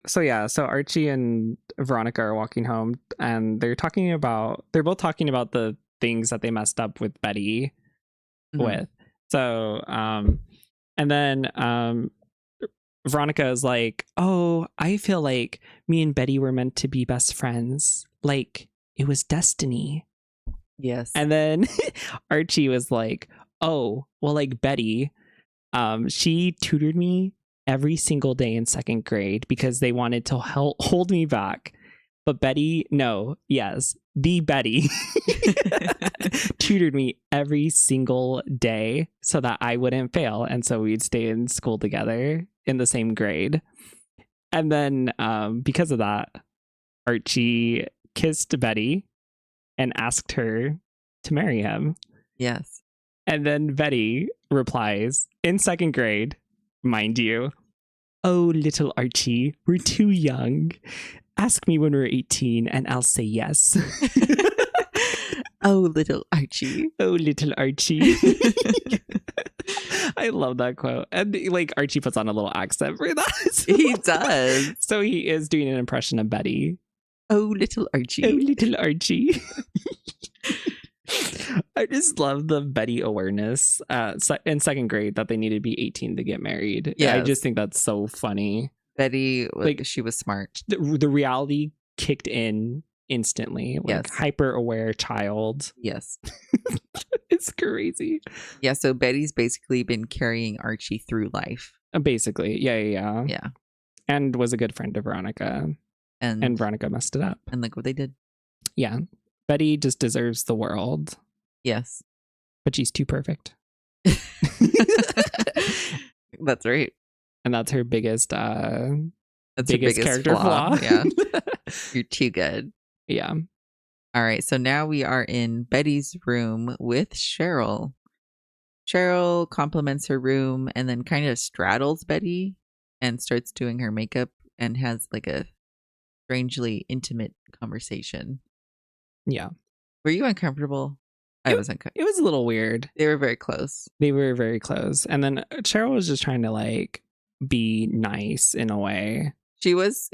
So yeah, so Archie and Veronica are walking home, and they're both talking about the things that they messed up with Betty with. So, and then Veronica is like, oh, I feel like me and Betty were meant to be best friends. Like, it was destiny. Yes. And then Archie was like, oh, well, like Betty, she tutored me every single day in 2nd grade because they wanted to hold me back. But Betty, the Betty tutored me every single day so that I wouldn't fail. And so we'd stay in school together in the same grade. And then because of that, Archie kissed Betty and asked her to marry him. Yes. And then Betty replies in 2nd grade, mind you, oh, little Archie, we're too young. Ask me when we're 18 and I'll say yes. Oh, little Archie. Oh, little Archie. I love that quote. And like Archie puts on a little accent for that. He does. So he is doing an impression of Betty. Oh, little Archie. Oh, little Archie. I just love the Betty awareness in 2nd grade that they needed to be 18 to get married. Yeah, I just think that's so funny. Betty, like, she was smart. The reality kicked in instantly. Like, hyper aware child. Yes. It's crazy. Yeah, so Betty's basically been carrying Archie through life. Basically. Yeah. And was a good friend to Veronica. And Veronica messed it up. And look what they did. Yeah. Betty just deserves the world. Yes. But she's too perfect. That's right. And that's her biggest that's her biggest character flaw. Yeah. You're too good. Yeah. All right. So now we are in Betty's room with Cheryl. Cheryl compliments her room and then kind of straddles Betty and starts doing her makeup and has like a strangely intimate conversation. Yeah. Were you uncomfortable? I was uncomfortable. It was a little weird. They were very close. And then Cheryl was just trying to like be nice in a way. It was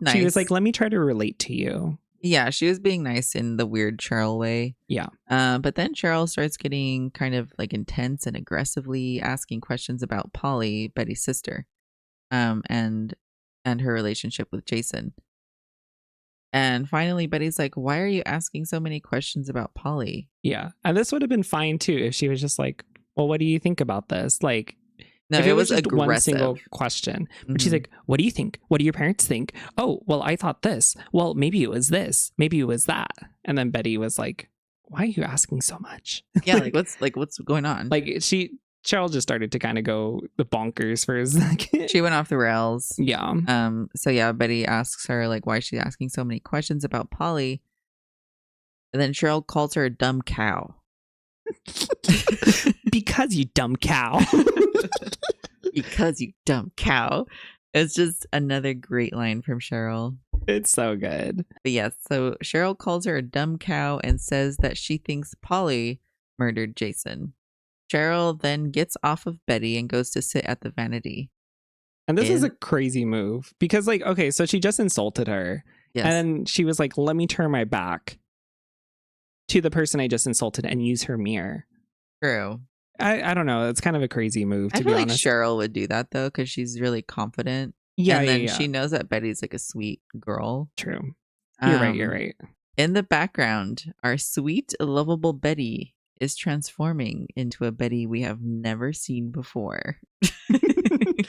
nice. She was like, let me try to relate to you. Yeah, she was being nice in the weird Cheryl way. Yeah. But then Cheryl starts getting kind of like intense and aggressively asking questions about Polly, Betty's sister, and her relationship with Jason. And finally, Betty's like, "Why are you asking so many questions about Polly?" Yeah. And this would have been fine too if she was just like, well, what do you think about this? Like, No, if it it was was just one aggressive. single question, but she's Mhm. like, what do you think? What do your parents think? Oh, well, I thought this. Well, maybe it was this. Maybe it was that. And then Betty was like, why are you asking so much? Yeah, what's going on? Like Cheryl just started to kind of go the bonkers for a second. She went off the rails. Yeah. So yeah, Betty asks her like why she's asking so many questions about Polly. And then Cheryl calls her a dumb cow. Because you dumb cow. Because you dumb cow. It's just another great line from Cheryl. It's so good. But yes, so Cheryl calls her a dumb cow and says that she thinks Polly murdered Jason. Cheryl then gets off of Betty and goes to sit at the vanity. And this is a crazy move because, like, okay, so she just insulted her. Yes. And then she was like, let me turn my back to the person I just insulted and use her mirror. True. I don't know. It's kind of a crazy move, to be honest. I feel like Cheryl would do that, though, because she's really confident. Yeah, and then yeah. she knows that Betty's like a sweet girl. True. You're right. In the background, our sweet, lovable Betty is transforming into a Betty we have never seen before. The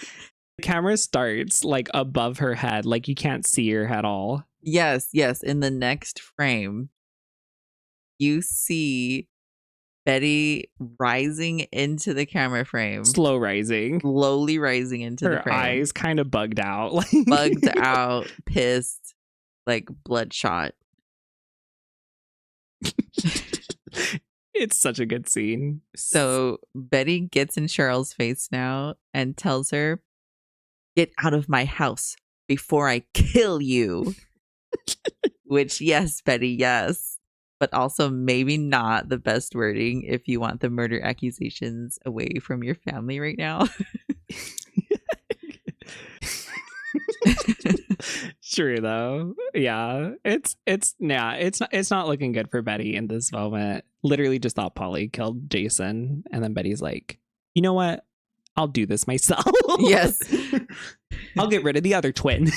camera starts like above her head, like you can't see her at all. Yes. In the next frame, you see Betty rising into the camera frame. Slow rising. Slowly rising into the frame. Her eyes kind of bugged out. Bugged out, pissed, like bloodshot. It's such a good scene. So Betty gets in Cheryl's face now and tells her, "Get out of my house before I kill you." Which, yes, Betty, yes. But also maybe not the best wording if you want the murder accusations away from your family right now. True though. Yeah. It's not looking good for Betty in this moment. Literally just thought Polly killed Jason, and then Betty's like, you know what? I'll do this myself. Yes. I'll get rid of the other twin.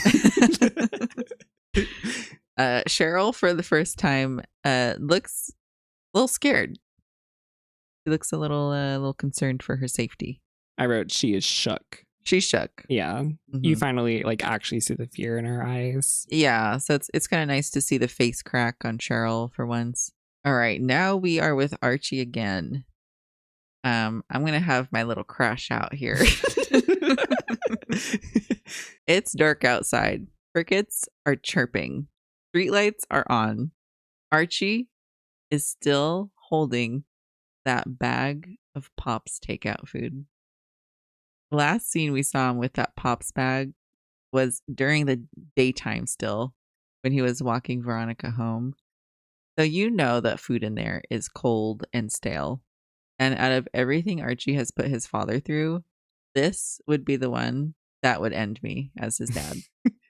Cheryl, for the first time, looks a little scared. She looks a little concerned for her safety. I wrote, she is shook. She's shook. Yeah. Mm-hmm. You finally like actually see the fear in her eyes. Yeah. So it's kind of nice to see the face crack on Cheryl for once. All right. Now we are with Archie again. I'm going to have my little crash out here. It's dark outside. Crickets are chirping. Streetlights are on. Archie is still holding that bag of Pop's takeout food. The last scene we saw him with that Pop's bag was during the daytime still, when he was walking Veronica home. So you know that food in there is cold and stale. And out of everything Archie has put his father through, this would be the one that would end me as his dad.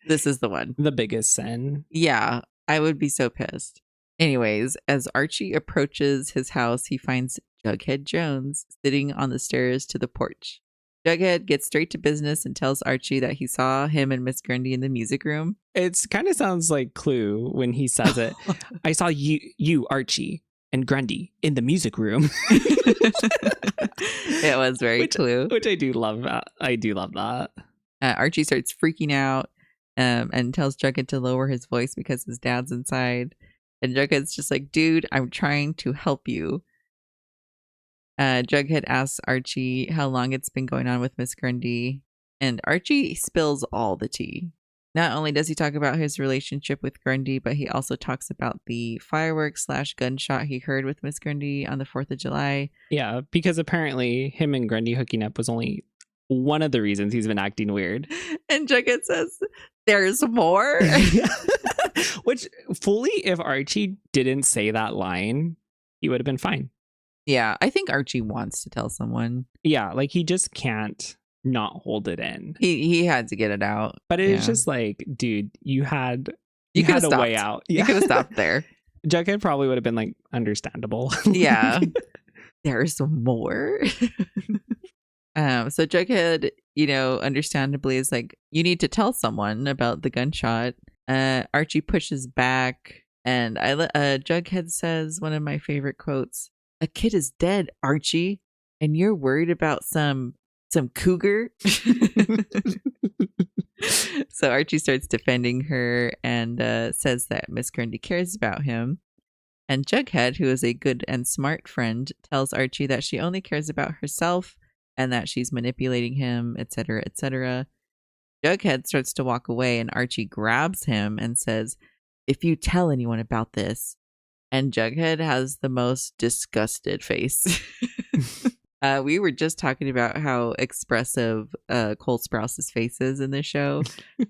This is the one. The biggest sin. Yeah, I would be so pissed. Anyways, as Archie approaches his house, he finds Jughead Jones sitting on the stairs to the porch. Jughead gets straight to business and tells Archie that he saw him and Miss Grundy in the music room. It kind of sounds like Clue when he says it. I saw you, Archie, and Grundy in the music room. It was very Clue. Which I do love. I do love that. Archie starts freaking out and tells Jughead to lower his voice because his dad's inside. And Jughead's just like, dude, I'm trying to help you. Jughead asks Archie how long it's been going on with Miss Grundy, and Archie spills all the tea. Not only does he talk about his relationship with Grundy, but he also talks about the fireworks / gunshot he heard with Miss Grundy on the 4th of July. Yeah, because apparently him and Grundy hooking up was only one of the reasons he's been acting weird. And Jughead says, there's more? Which, fully, if Archie didn't say that line, he would have been fine. Yeah, I think Archie wants to tell someone. Yeah, like he just can't not hold it in. He had to get it out. But it's just like, dude, you had You could have had a stopped. way out. You could have stopped there. Jughead probably would have been like understandable. Yeah. There's more. So Jughead, understandably is like, you need to tell someone about the gunshot. Archie pushes back, and Jughead says one of my favorite quotes: "A kid is dead, Archie, and you're worried about some cougar." So Archie starts defending her and says that Miss Grundy cares about him. And Jughead, who is a good and smart friend, tells Archie that she only cares about herself and that she's manipulating him, etc., etc. Jughead starts to walk away, and Archie grabs him and says, "If you tell anyone about this." And Jughead has the most disgusted face. We were just talking about how expressive Cole Sprouse's face is in this show.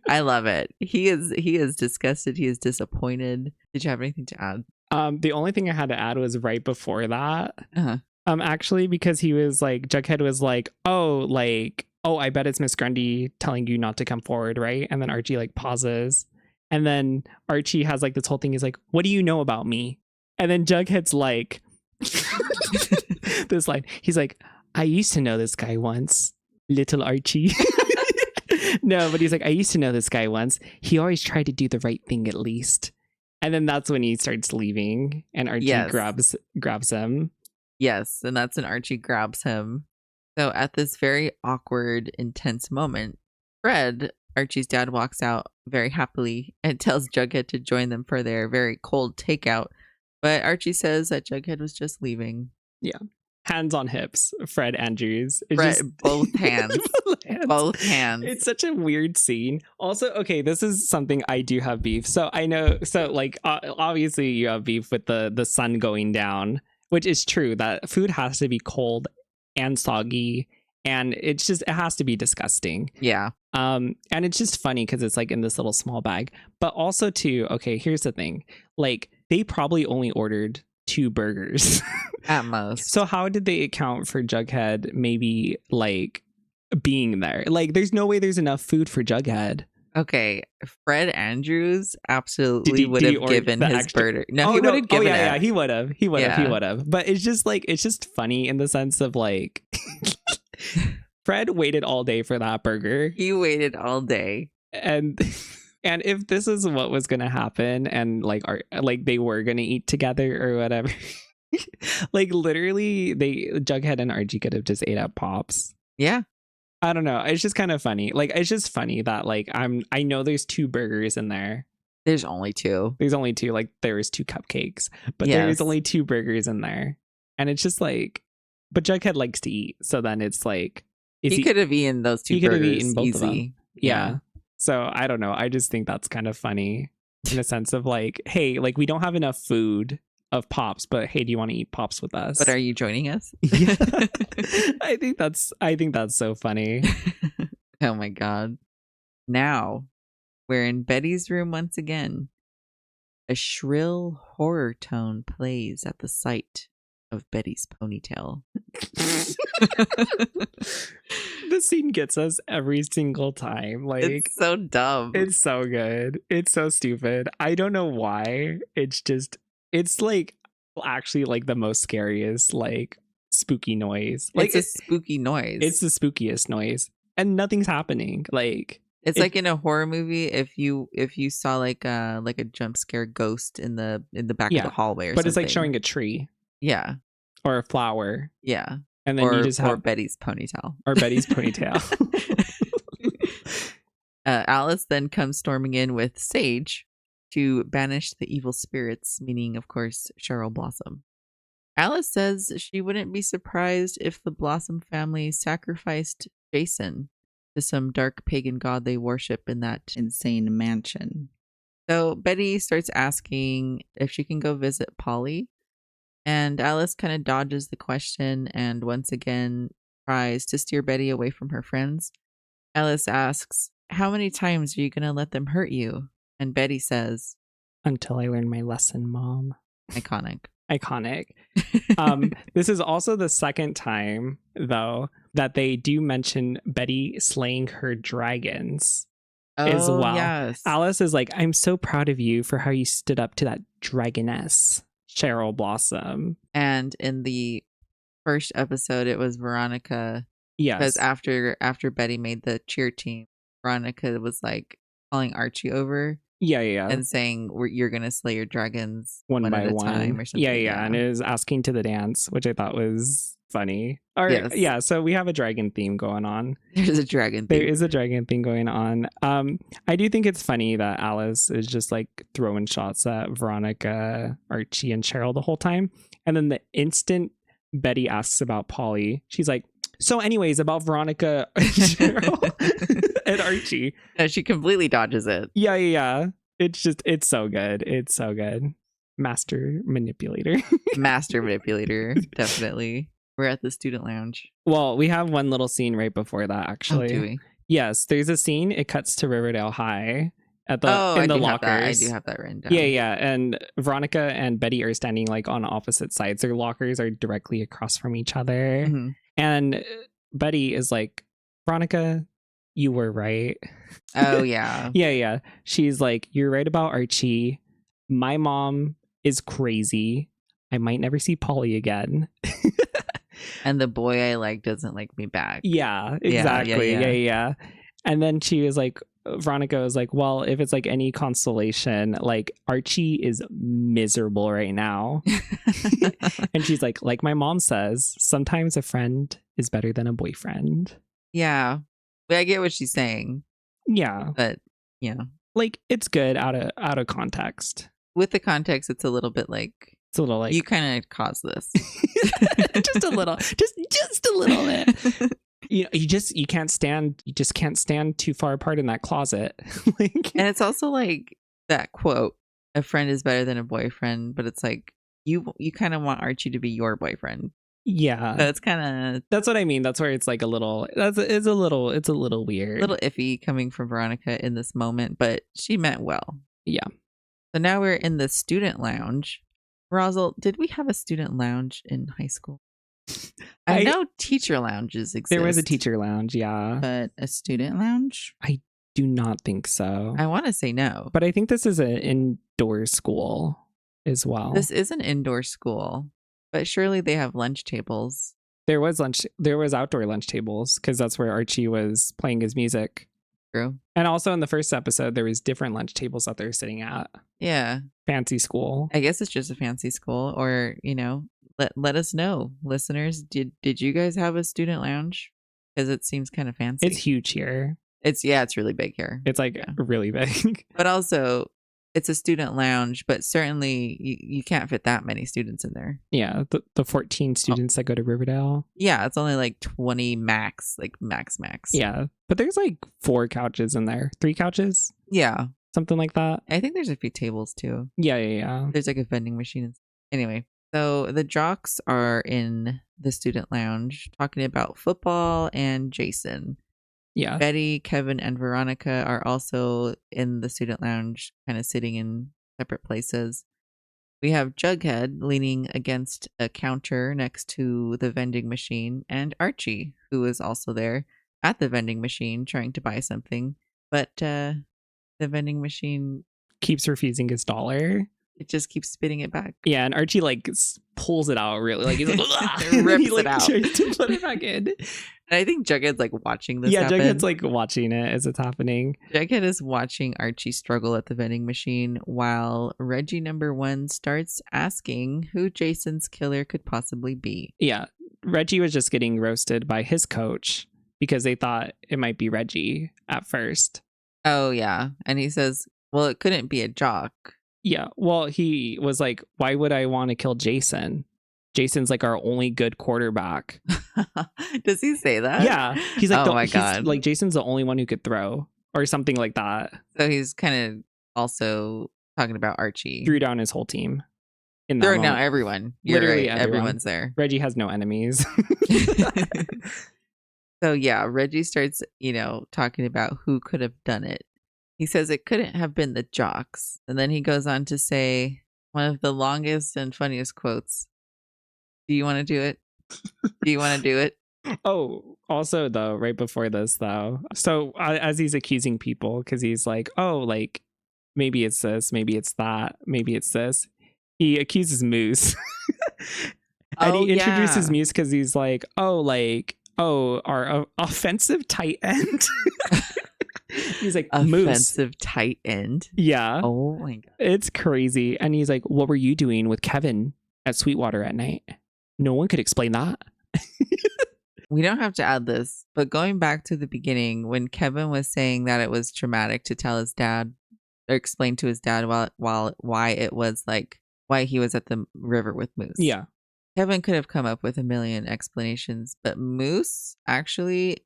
I love it. He is disgusted. He is disappointed. Did you have anything to add? The only thing I had to add was right before that. Uh-huh. Actually, because he was like, Jughead was like, oh, I bet it's Miss Grundy telling you not to come forward, right? And then Archie like pauses, and then Archie has like this whole thing. He's like, "What do you know about me?" And then Jughead's like, this line. He's like, "I used to know this guy once, little Archie." No, but he's like, "I used to know this guy once. He always tried to do the right thing at least." And then that's when he starts leaving, and Archie grabs him. Yes, and that's when Archie grabs him. So at this very awkward, intense moment, Fred, Archie's dad, walks out very happily and tells Jughead to join them for their very cold takeout. But Archie says that Jughead was just leaving. Yeah. Hands on hips, Fred Andrews. Both hands. Both hands. It's such a weird scene. Also, okay, this is something I do have beef. So I know, like, obviously you have beef with the sun going down, which is true, that food has to be cold and soggy, and it has to be disgusting. Yeah. And it's just funny because it's like in this little small bag. But also too, okay, here's the thing. Like, they probably only ordered 2 burgers at most. So how did they account for Jughead maybe like being there? Like, there's no way there's enough food for Jughead. Okay, Fred Andrews absolutely would have given his burger. No, he would have given it. Yeah, he would have. He would have. But it's just funny in the sense of like, Fred waited all day for that burger. He waited all day, and if this is what was gonna happen, and like they were gonna eat together or whatever, like literally, Jughead and Archie could have just ate at Pops. Yeah. I don't know. It's just kind of funny. Like, it's just funny that like I know there's 2 burgers in there. There's only 2. There's only 2. Like, there is 2 cupcakes, but there's only 2 burgers in there, and it's just like, but Jughead likes to eat, so then it's like, he could have eaten those 2 burgers. He could have eaten both of them. Yeah. So I don't know. I just think that's kind of funny in a sense of like, hey, like, we don't have enough food of Pops, but hey, do you want to eat Pops with us? But are you joining us? Yeah. I think that's so funny. Oh my god. Now we're in Betty's room once again. A shrill horror tone plays at the sight of Betty's ponytail. This scene gets us every single time. Like, it's so dumb. It's so good. It's so stupid. I don't know why. It's like actually like the most scariest like spooky noise. Like, it's a spooky noise. It's the spookiest noise, and nothing's happening. Like, it's like in a horror movie if you saw like a jump scare ghost in the back of the hallway or something. But it's like showing a tree. Yeah. Or a flower. Yeah. And then you just have Betty's ponytail. Or Betty's ponytail. Alice then comes storming in with Sage to banish the evil spirits, meaning, of course, Cheryl Blossom. Alice says she wouldn't be surprised if the Blossom family sacrificed Jason to some dark pagan god they worship in that insane mansion. So Betty starts asking if she can go visit Polly, and Alice kind of dodges the question and once again tries to steer Betty away from her friends. Alice asks, "How many times are you going to let them hurt you?" And Betty says, "Until I learn my lesson, Mom." Iconic. This is also the second time, though, that they do mention Betty slaying her dragons. as Oh, well. yes. Alice is like, I'm so proud of you for how you stood up to that dragoness, Cheryl Blossom. And in the first episode, it was Veronica. Because Yes. after Betty made the cheer team, Veronica was like calling Archie over Yeah. and saying, "You're gonna slay your dragons One by at a one. time," or something. Yeah. And it was asking to the dance, which I thought was funny. Yes. Yeah, so we have a dragon theme going on. There's a dragon There theme. is a dragon thing going on. I do think it's funny that Alice is just like throwing shots at Veronica, Archie, and Cheryl the whole time. And then the instant Betty asks about Polly, she's like, so anyways, about Veronica, Cheryl, and Archie. No, she completely dodges it. Yeah. It's so good. It's so good. Master manipulator. Master manipulator, definitely. We're at the student lounge. Well, we have one little scene right before that, actually. Oh, do we? Yes, there's a scene. It cuts to Riverdale High at the in the lockers. I do have that written down. Yeah. And Veronica and Betty are standing like on opposite sides. Their lockers are directly across from each other. Mm-hmm. And Betty is like, Veronica, you were right. Oh, yeah. Yeah. She's like, you're right about Archie. My mom is crazy. I might never see Polly again. And the boy I like doesn't like me back. Yeah, exactly. Yeah. And then she was like, Veronica was like, well, if it's like any consolation, like Archie is miserable right now. And she's like my mom says, sometimes a friend is better than a boyfriend. Yeah. But I get what she's saying. Yeah. But, like it's good out of context. With the context, it's a little bit like, it's a little like you kind of caused this. just a little bit. You just can't stand too far apart in that closet. And it's also like that quote, a friend is better than a boyfriend, but it's like you kind of want Archie to be your boyfriend. Yeah. So it's kind of, that's what I mean. That's where it's like it's a little weird. A little iffy coming from Veronica in this moment, but she meant well. Yeah. So now we're in the student lounge. Rosal, did we have a student lounge in high school? I know teacher lounges exist. There was a teacher lounge, yeah. But a student lounge? I do not think so. I want to say no. But I think this is an indoor school as well. This is an indoor school, but surely they have lunch tables. There was outdoor lunch tables because that's where Archie was playing his music. True. And also in the first episode, there was different lunch tables that they're sitting at. Yeah. Fancy school. I guess it's just a fancy school, or, let us know, listeners. Did you guys have a student lounge? Because it seems kind of fancy. It's huge here. It's really big here. It's like really big. But also, it's a student lounge, but certainly you can't fit that many students in there. Yeah, the 14 students that go to Riverdale. Yeah, it's only like 20 max, like max. Yeah, but there's like 4 couches in there. 3 couches? Yeah. Something like that. I think there's a few tables too. Yeah. There's like a vending machine. Anyway, so the jocks are in the student lounge talking about football and Jason. Yeah. Betty, Kevin, and Veronica are also in the student lounge, kind of sitting in separate places. We have Jughead leaning against a counter next to the vending machine, and Archie, who is also there at the vending machine trying to buy something. But the vending machine keeps refusing his dollar. It just keeps spitting it back. Yeah, and Archie like pulls it out really, like he's like rips he, like, it out tries to put it back in. And I think Jughead's like watching this. Yeah, happen. Jughead's like watching it as it's happening. Jughead is watching Archie struggle at the vending machine while Reggie number 1 starts asking who Jason's killer could possibly be. Yeah, Reggie was just getting roasted by his coach because they thought it might be Reggie at first. Oh yeah, and he says, "Well, it couldn't be a jock." Yeah, well, he was like, "Why would I want to kill Jason? Jason's like our only good quarterback." Does he say that? Yeah, he's like, "Oh my god!" Like Jason's the only one who could throw, or something like that. So he's kind of also talking about Archie. Threw down his whole team. Throwing down everyone. Literally right. everyone. Everyone's there. Reggie has no enemies. So yeah, Reggie starts, talking about who could have done it. He says it couldn't have been the jocks. And then he goes on to say one of the longest and funniest quotes. Do you want to do it? Do you want to do it? Oh, also though, right before this though, so as he's accusing people, because he's like, oh, like maybe it's this, maybe it's that, maybe it's this. He accuses Moose, and Oh he introduces yeah. Moose because he's like, oh, our offensive tight end. He's like, Moose. Offensive tight end. Yeah. Oh my god. It's crazy. And he's like, what were you doing with Kevin at Sweetwater at night? No one could explain that. We don't have to add this, but going back to the beginning when Kevin was saying that it was traumatic to tell his dad or explain to his dad why it was like why he was at the river with Moose. Yeah. Kevin could have come up with a million explanations, but Moose actually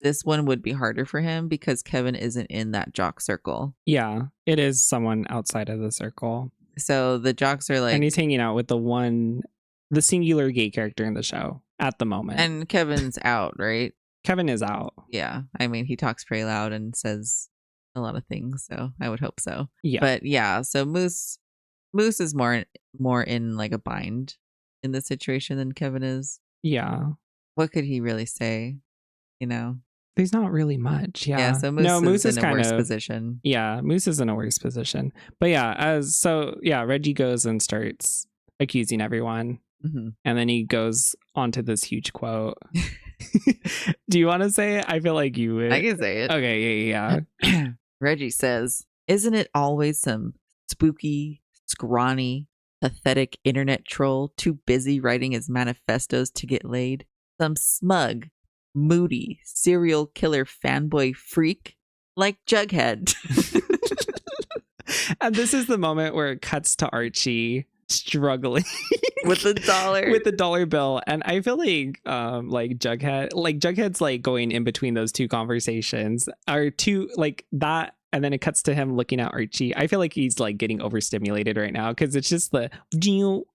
this one would be harder for him because Kevin isn't in that jock circle. Yeah. It is someone outside of the circle. So the jocks are like, and he's hanging out with the singular gay character in the show at the moment. and Kevin's out, right? Kevin is out. Yeah. I mean, he talks pretty loud and says a lot of things, so I would hope so. Yeah. But yeah, so Moose is more in like a bind in this situation than Kevin is. Yeah. What could he really say? You know? There's not really much. Yeah. Yeah, so Moose is in a kind worse of position. Yeah, Moose is in a worse position. But yeah, Reggie goes and starts accusing everyone. Mm-hmm. And then he goes onto this huge quote. Do you want to say it? I feel like you would. I can say it. Okay, yeah. Reggie says, "Isn't it always some spooky, scrawny, pathetic internet troll too busy writing his manifestos to get laid? Some smug, moody, serial killer fanboy freak like Jughead." And this is the moment where it cuts to Archie struggling with the dollar bill, and I feel like Jughead's like going in between those two conversations or two like that, and then it cuts to him looking at Archie. I feel like he's like getting overstimulated right now because it's just the and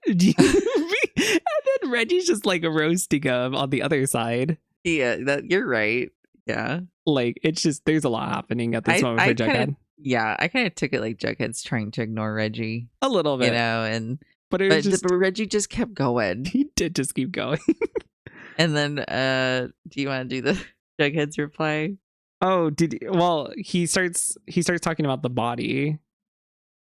then Reggie's just like roasting him on the other side. Yeah, you're right. Yeah, like it's just there's a lot happening at this moment for Jughead. Yeah, I kind of took it like Jughead's trying to ignore Reggie a little bit, you know, but Reggie just kept going. He did just keep going. And then, do you want to do the Jughead's reply? Oh, he starts talking about the body,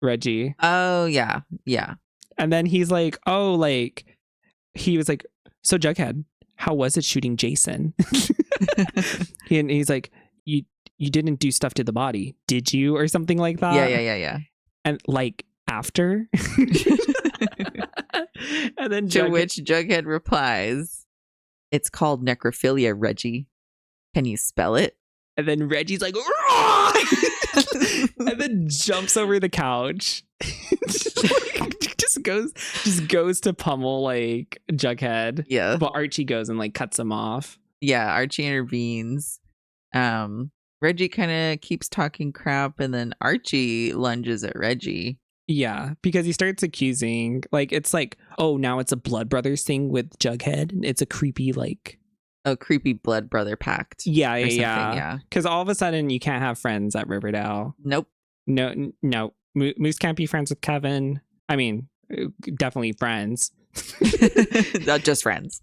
Reggie. Oh yeah, yeah. And then he's like, oh, like he was like, so Jughead, how was it shooting Jason? And he's like, you didn't do stuff to the body, did you? Or something like that. Yeah. And like after. And then to which Jughead replies, "It's called necrophilia, Reggie. Can you spell it?" And then Reggie's like, and then jumps over the couch. just goes to pummel like Jughead. Yeah. But Archie goes and like cuts him off. Yeah, Archie intervenes. Reggie kind of keeps talking crap, and then Archie lunges at Reggie. Yeah, because he starts accusing, like, it's like, oh, now it's a Blood Brothers thing with Jughead. It's a creepy, like... a creepy Blood Brother pact. Yeah. Because all of a sudden, you can't have friends at Riverdale. Nope. No. Moose can't be friends with Kevin. I mean, definitely friends. Not just friends.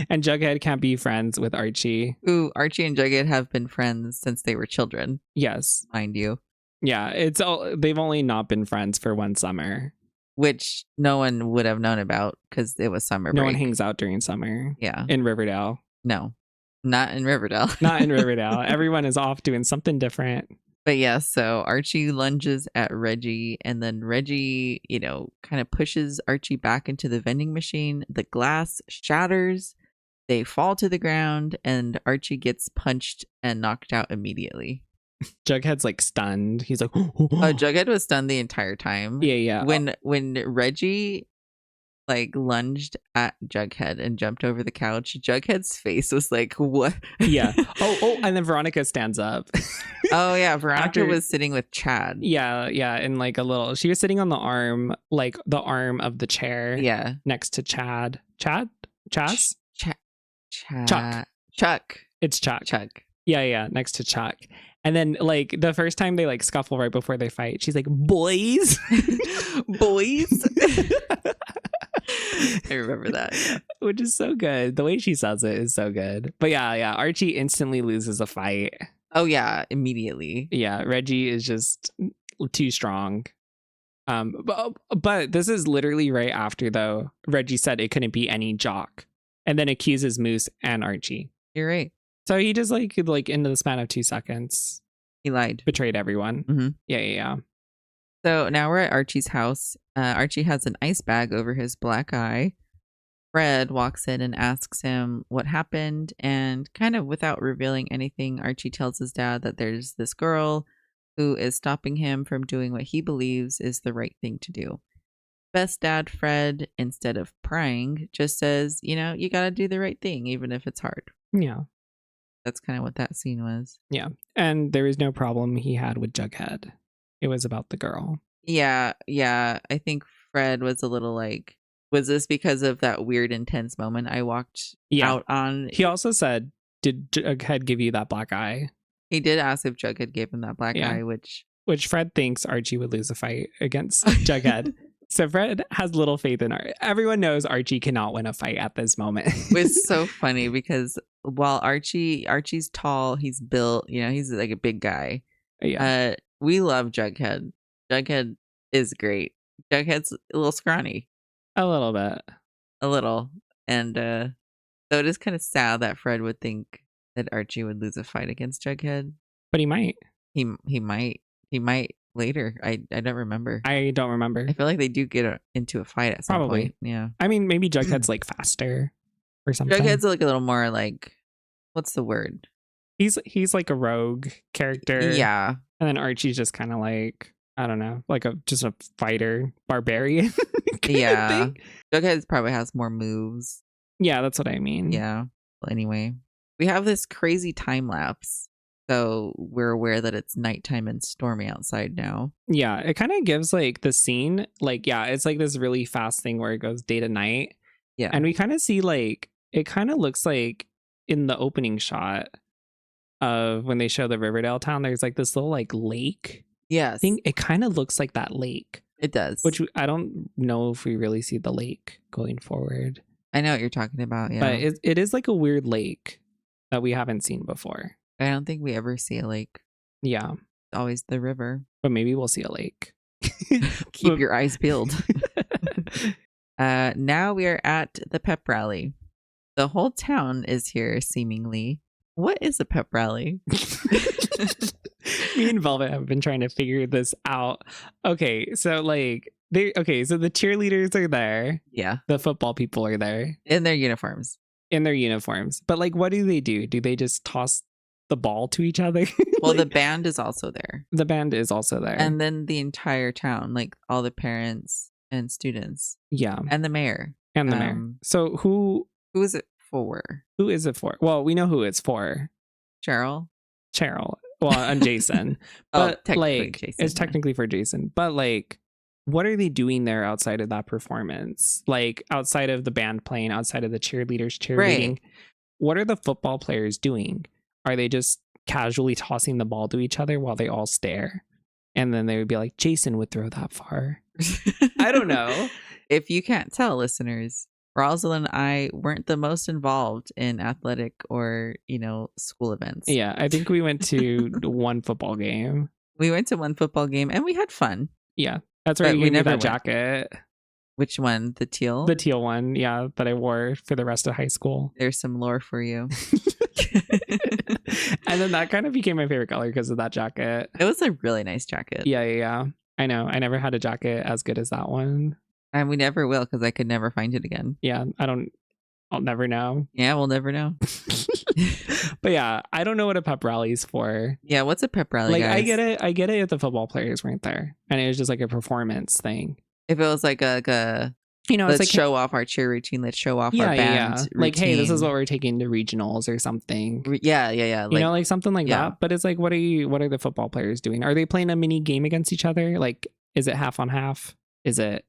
And Jughead can't be friends with Archie. Ooh, Archie and Jughead have been friends since they were children. Yes. Mind you. Yeah, they've only not been friends for one summer. Which no one would have known about because it was summer break. No one hangs out during summer. Yeah. In Riverdale. No. Not in Riverdale. Not in Riverdale. Everyone is off doing something different. But yeah, so Archie lunges at Reggie, and then Reggie, kind of pushes Archie back into the vending machine. The glass shatters. They fall to the ground, and Archie gets punched and knocked out immediately. Jughead's like stunned. He's like, oh, Jughead was stunned the entire time. Yeah. When Reggie like lunged at Jughead and jumped over the couch, Jughead's face was like, what? Yeah. Oh, and then Veronica stands up. Oh yeah, Veronica was sitting with Chad. Yeah, and like she was sitting on the arm, like the arm of the chair. Yeah. Next to Chad. Chaz? Chuck. It's Chuck. Chuck. Yeah, next to Chuck. And then like the first time they like scuffle right before they fight, she's like, boys. Boys. I remember that. Yeah. Which is so good. The way she says it is so good. But yeah, Archie instantly loses a fight. Oh yeah, immediately. Yeah, Reggie is just too strong. But this is literally right after, though, Reggie said it couldn't be any jock, and then accuses Moose and Archie. You're right. So he just like into the span of 2 seconds, He lied. betrayed everyone. Mm-hmm. Yeah. So now we're at Archie's house. Archie has an ice bag over his black eye. Fred walks in and asks him what happened, and kind of without revealing anything, Archie tells his dad that there's this girl who is stopping him from doing what he believes is the right thing to do. Best dad Fred, instead of prying, just says, you gotta do the right thing, even if it's hard. Yeah. That's kind of what that scene was. Yeah. And there was no problem he had with Jughead. It was about the girl. Yeah. I think Fred was a little like, was this because of that weird intense moment I walked out on? He also said, did Jughead give you that black eye? He did ask if Jughead gave him that black eye, which Fred thinks Archie would lose a fight against Jughead. So Fred has little faith in Archie. Everyone knows Archie cannot win a fight at this moment. It's so funny because while Archie's tall, he's built, he's like a big guy. Yeah. We love Jughead. Jughead is great. Jughead's a little scrawny. A little bit. A little. And so it is kind of sad that Fred would think that Archie would lose a fight against Jughead. But he might. He might later. I don't remember. I don't remember. I feel like they do get into a fight at some point. Yeah. I mean, maybe Jughead's like faster or something. Jughead's like a little more like, what's the word? He's like a rogue character. Yeah. And then Archie's just kind of like, I don't know, like just a fighter, barbarian. Yeah. Jughead probably has more moves. Yeah, that's what I mean. Yeah. Well, anyway, we have this crazy time lapse. So we're aware that it's nighttime and stormy outside now. Yeah, it kind of gives like the scene, like, yeah, it's like this really fast thing where it goes day to night. Yeah. And we kind of see like, it kind of looks like in the opening shot of when they show the Riverdale town, there's like this little like lake. Yes. I think it kind of looks like that lake. It does. Which I don't know if we really see the lake going forward. I know what you're talking about, yeah. But it is like a weird lake that we haven't seen before. I don't think we ever see a lake. Yeah. It's always the river. But maybe we'll see a lake. Keep your eyes peeled. Now we are at the pep rally. The whole town is here, seemingly. What is a pep rally? Me and Velvet have been trying to figure this out. Okay, so like so the cheerleaders are there. Yeah. The football people are there. In their uniforms. But like, what do? Do they just toss the ball to each other? Well, like, the band is also there. The band is also there. And then the entire town, like all the parents and students. Yeah. And the mayor. And the mayor. So who is it for? Who is it for? Well, we know who it's for. Cheryl. Well, and Jason. But like, Jason, it's technically for Jason. But like, what are they doing there outside of that performance? Like outside of the band playing, outside of the cheerleaders cheerleading, right. What are the football players doing? Are they just casually tossing the ball to each other while they all stare? And then they would be like, Jason would throw that far. I don't know. If you can't tell, listeners, Rosalind and I weren't the most involved in athletic or, school events. Yeah, I think we went to one football game. We went to one football game and we had fun. Yeah, that's where you gave me that jacket. Which one? The teal? The teal one, yeah, that I wore for the rest of high school. There's some lore for you. And then that kind of became my favorite color because of that jacket. It was a really nice jacket. Yeah. I know. I never had a jacket as good as that one. And we never will because I could never find it again. Yeah, I'll never know. Yeah, we'll never know. But yeah, I don't know what a pep rally is for. Yeah, what's a pep rally, like, guys? I get it if the football players weren't there. And it was just like a performance thing. If it was like a let's like show off our cheer routine. Let's show off our band routine. Like, hey, this is what we're taking to regionals or something. Yeah. Like, like something like that. But it's like, what are the football players doing? Are they playing a mini game against each other? Like, is it half on half? Is it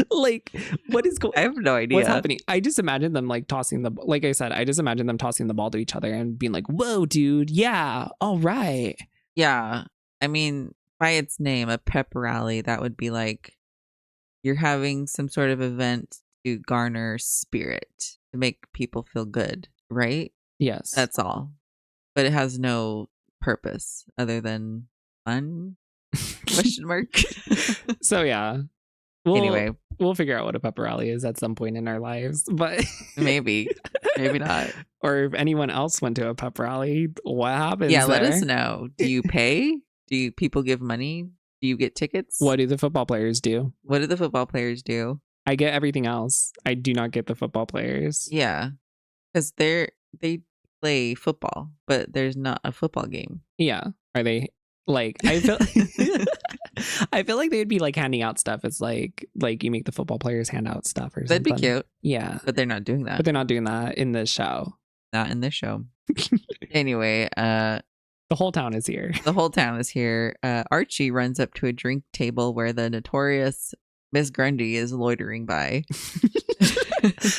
like, what is going? I have no idea what's happening. I just imagine them like tossing the, like I said, I just imagine them tossing the ball to each other and being like, whoa, dude, yeah, all right. Yeah, I mean, by its name, a pep rally, that would be like you're having some sort of event to garner spirit, to make people feel good, right? Yes. That's all. But it has no purpose other than fun? Question mark. So yeah. Anyway, we'll figure out what a pep rally is at some point in our lives, but maybe not. Or if anyone else went to a pep rally, what happens? Yeah, let there? us know. Do you pay? Do people give money? Do you get tickets? What do the football players do? What do the football players do? I get everything else. I do not get the football players. Yeah, because they play football, but there's not a football game. Yeah, are they like? I feel I feel like they'd be like handing out stuff. It's like you make the football players hand out stuff or That'd something. be cute. Yeah, but they're not doing that. But they're not doing that in this show. Not in this show. Anyway, the whole town is here. The whole town is here. Archie runs up to a drink table where the notorious Miss Grundy is loitering by.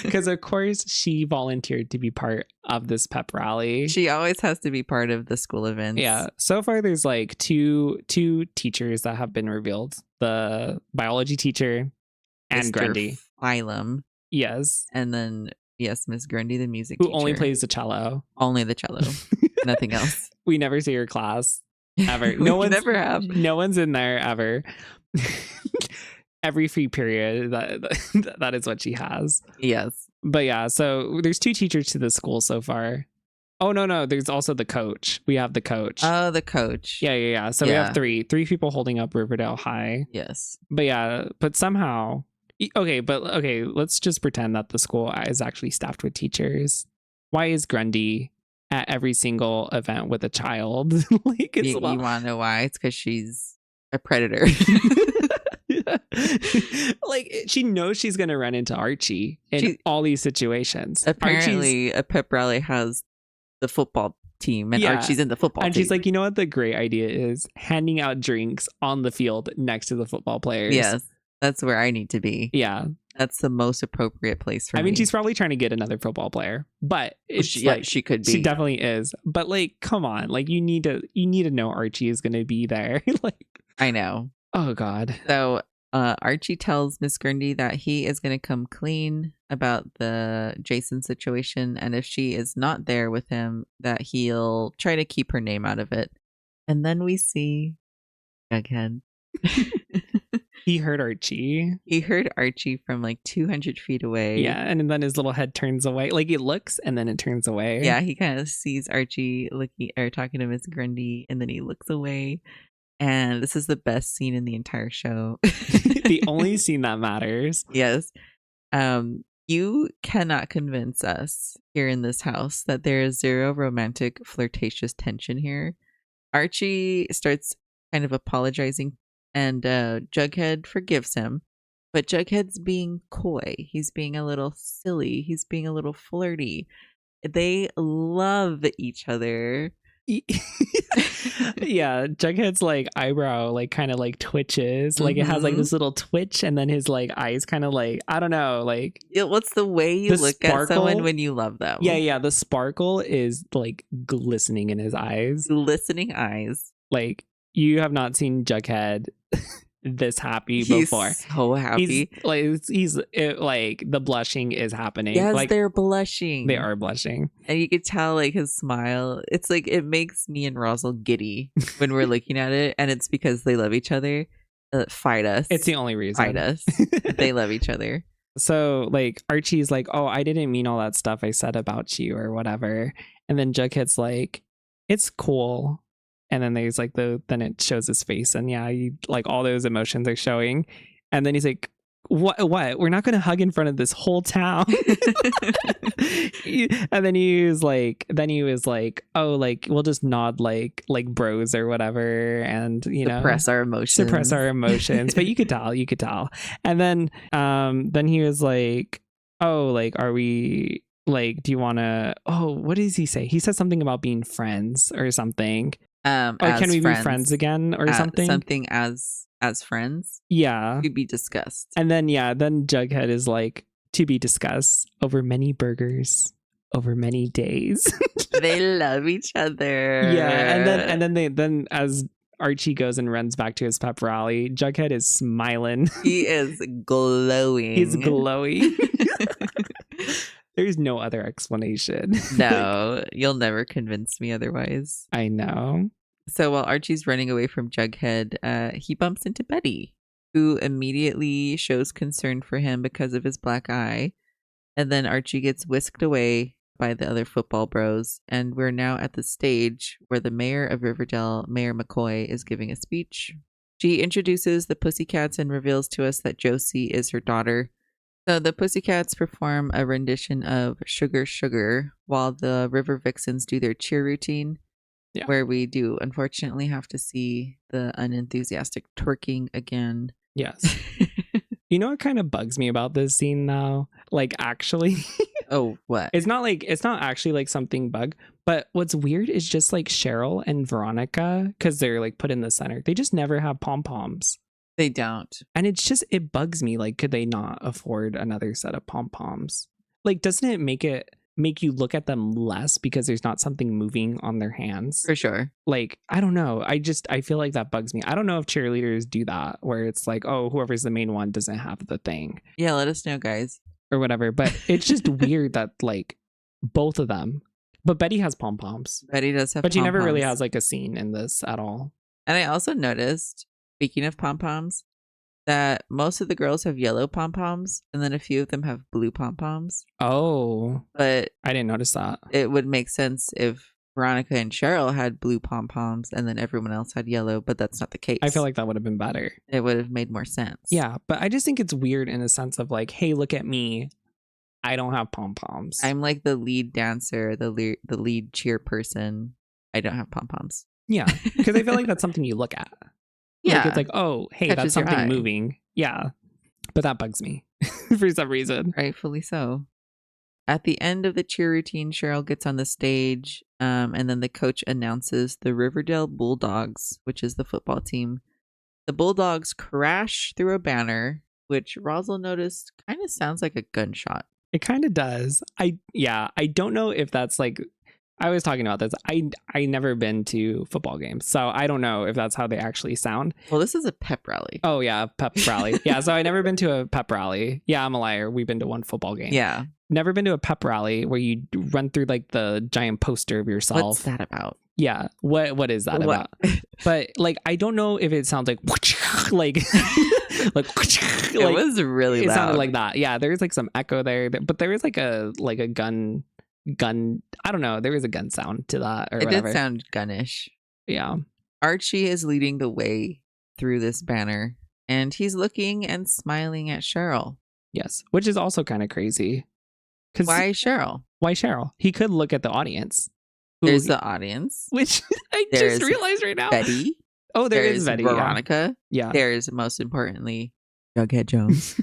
Because of course she volunteered to be part of this pep rally. She always has to be part of the school events. Yeah. So far there's like two teachers that have been revealed. The biology teacher and Mr. Grundy. Phylum. Yes. And then yes, Miss Grundy, the music Who teacher. only plays the cello. Only the cello. Nothing else. We never see her class ever. No one's never have. No one's in there ever. Every free period that is what she has. Yes. But yeah, so there's two teachers to the school so far. Oh no, there's also the coach. We have the coach. Oh, the coach. Yeah. So we have three people holding up Riverdale High. Yes. But yeah, but somehow let's just pretend that the school is actually staffed with teachers. Why is Grundy at every single event with a child? Like you want to know why? It's because she's a predator. Like she knows she's gonna run into Archie in all these situations. Apparently, a pep rally has the football team, and Archie's in the football team. And she's like, you know what the great idea is? Handing out drinks on the field next to the football players. Yes, that's where I need to be. Yeah, that's the most appropriate place for me. I mean, she's probably trying to get another football player, but she could be. She definitely is. But like, come on, like you need to know Archie is gonna be there. Like, I know. Oh God. So Archie tells Miss Grundy that he is going to come clean about the Jason situation, and if she is not there with him, that he'll try to keep her name out of it. And then we see Jughead. He heard Archie. He heard Archie from like 200 feet away. Yeah, and then his little head turns away. Like it looks and then it turns away. Yeah, he kind of sees Archie looking or talking to Miss Grundy, and then he looks away. And this is the best scene in the entire show. The only scene that matters. Yes. You cannot convince us here in this house that there is zero romantic, flirtatious tension here. Archie starts kind of apologizing, and Jughead forgives him. But Jughead's being coy. He's being a little silly. He's being a little flirty. They love each other. Yeah, Jughead's like eyebrow like kind of like twitches, like it has like this little twitch, and then his like eyes kind of like, I don't know, like what's the way you look at someone when you love them? Yeah, the sparkle is like glistening in his eyes. Glistening eyes. Like you have not seen Jughead this happy before. So happy. He's like the blushing is happening. Yes, like, they're blushing. They are blushing. And you could tell like his smile. It's like it makes me and Rosal giddy when we're looking at it, and it's because they love each other. Fight us. It's the only reason. Fight us. They love each other. So like Archie's like, oh, I didn't mean all that stuff I said about you or whatever. And then Jughead's like, it's cool. And then there's like then it shows his face, and yeah, like all those emotions are showing. And then he's like, what? We're not going to hug in front of this whole town. And then he was like, oh, like we'll just nod like bros or whatever, and suppress our emotions. But you could tell. And then he was like, oh, like are we like, do you want to? Oh, what does he say? He said something about being friends or something. Can we be friends again or something? Something as friends? Yeah. To be discussed. And then then Jughead is like, to be discussed over many burgers, over many days. They love each other. Yeah, and then as Archie goes and runs back to his pep rally. Jughead is smiling. He is glowing. He's glowing. There's no other explanation. No, you'll never convince me otherwise. I know. So while Archie's running away from Jughead, he bumps into Betty, who immediately shows concern for him because of his black eye. And then Archie gets whisked away by the other football bros. And we're now at the stage where the mayor of Riverdale, Mayor McCoy, is giving a speech. She introduces the Pussycats and reveals to us that Josie is her daughter. So the Pussycats perform a rendition of Sugar Sugar while the River Vixens do their cheer routine, where we do unfortunately have to see the unenthusiastic twerking again. Yes. You know what kind of bugs me about this scene now? Like, actually. Oh, what? It's not actually like something bug, but what's weird is just like Cheryl and Veronica, because they're like put in the center. They just never have pom-poms. They don't. And it bugs me. Like, could they not afford another set of pom-poms? Like, doesn't it make you look at them less because there's not something moving on their hands? For sure. Like, I don't know. I feel like that bugs me. I don't know if cheerleaders do that, where it's like, oh, whoever's the main one doesn't have the thing. Yeah, let us know, guys. Or whatever. But it's just weird that like both of them. But Betty has pom-poms. Betty does have But she pom-poms. never really has like a scene in this at all. And I also noticed, speaking of pom-poms, that most of the girls have yellow pom-poms and then a few of them have blue pom-poms. Oh. But I didn't notice that. it would make sense if Veronica and Cheryl had blue pom-poms and then everyone else had yellow, but that's not the case. I feel like that would have been better. It would have made more sense. Yeah, but I just think it's weird in a sense of like, hey, look at me. I don't have pom-poms. I'm like the lead dancer, the lead cheer person. I don't have pom-poms. Yeah, because I feel like that's something you look at. Yeah. Like, it's like, oh, hey, Catches that's your eye. something moving. Yeah. But that bugs me for some reason. Rightfully so. At the end of the cheer routine, Cheryl gets on the stage, and then the coach announces the Riverdale Bulldogs, which is the football team. The Bulldogs crash through a banner, which Rosal noticed kind of sounds like a gunshot. It kind of does. I don't know if that's like, I was talking about this. I never been to football games, so I don't know if that's how they actually sound. Well, this is a pep rally. Oh yeah, pep rally. Yeah, so I never been to a pep rally. Yeah, I'm a liar. We've been to one football game. Yeah. Never been to a pep rally where you run through like the giant poster of yourself. What's that about? Yeah. What is that about? But like, I don't know if it sounds like like it was really loud. It sounded loud. like that. Yeah, there's like some echo there, but there was like a gun. I don't know. There was a gun sound to that or whatever. It did sound gunnish. Yeah. Archie is leading the way through this banner, and he's looking and smiling at Cheryl. Yes, which is also kind of crazy. Why Cheryl? Why Cheryl? He could look at the audience. There's the audience, which I There's just realized right now. Betty. Oh, there's Betty. Veronica. Yeah. There's most importantly Jughead Jones.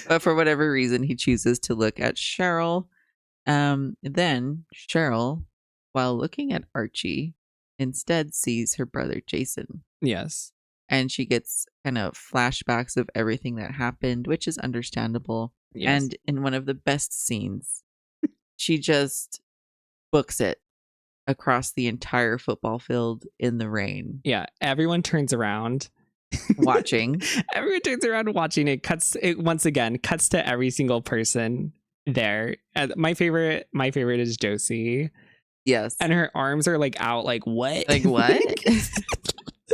But for whatever reason, he chooses to look at Cheryl. Then Cheryl, while looking at Archie, instead sees her brother Jason. Yes. And she gets kind of flashbacks of everything that happened, which is understandable. Yes. And in one of the best scenes, she just books it across the entire football field in the rain. Yeah. Everyone turns around. Watching. Everyone turns around watching. It once again cuts to every single person there. My favorite is Josie. Yes. And her arms are like out, like what? Like what?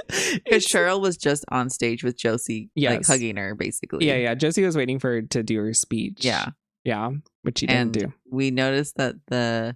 Because Cheryl was just on stage with Josie, like hugging her, basically. Yeah. Josie was waiting for her to do her speech. Yeah, which she didn't do. We noticed that the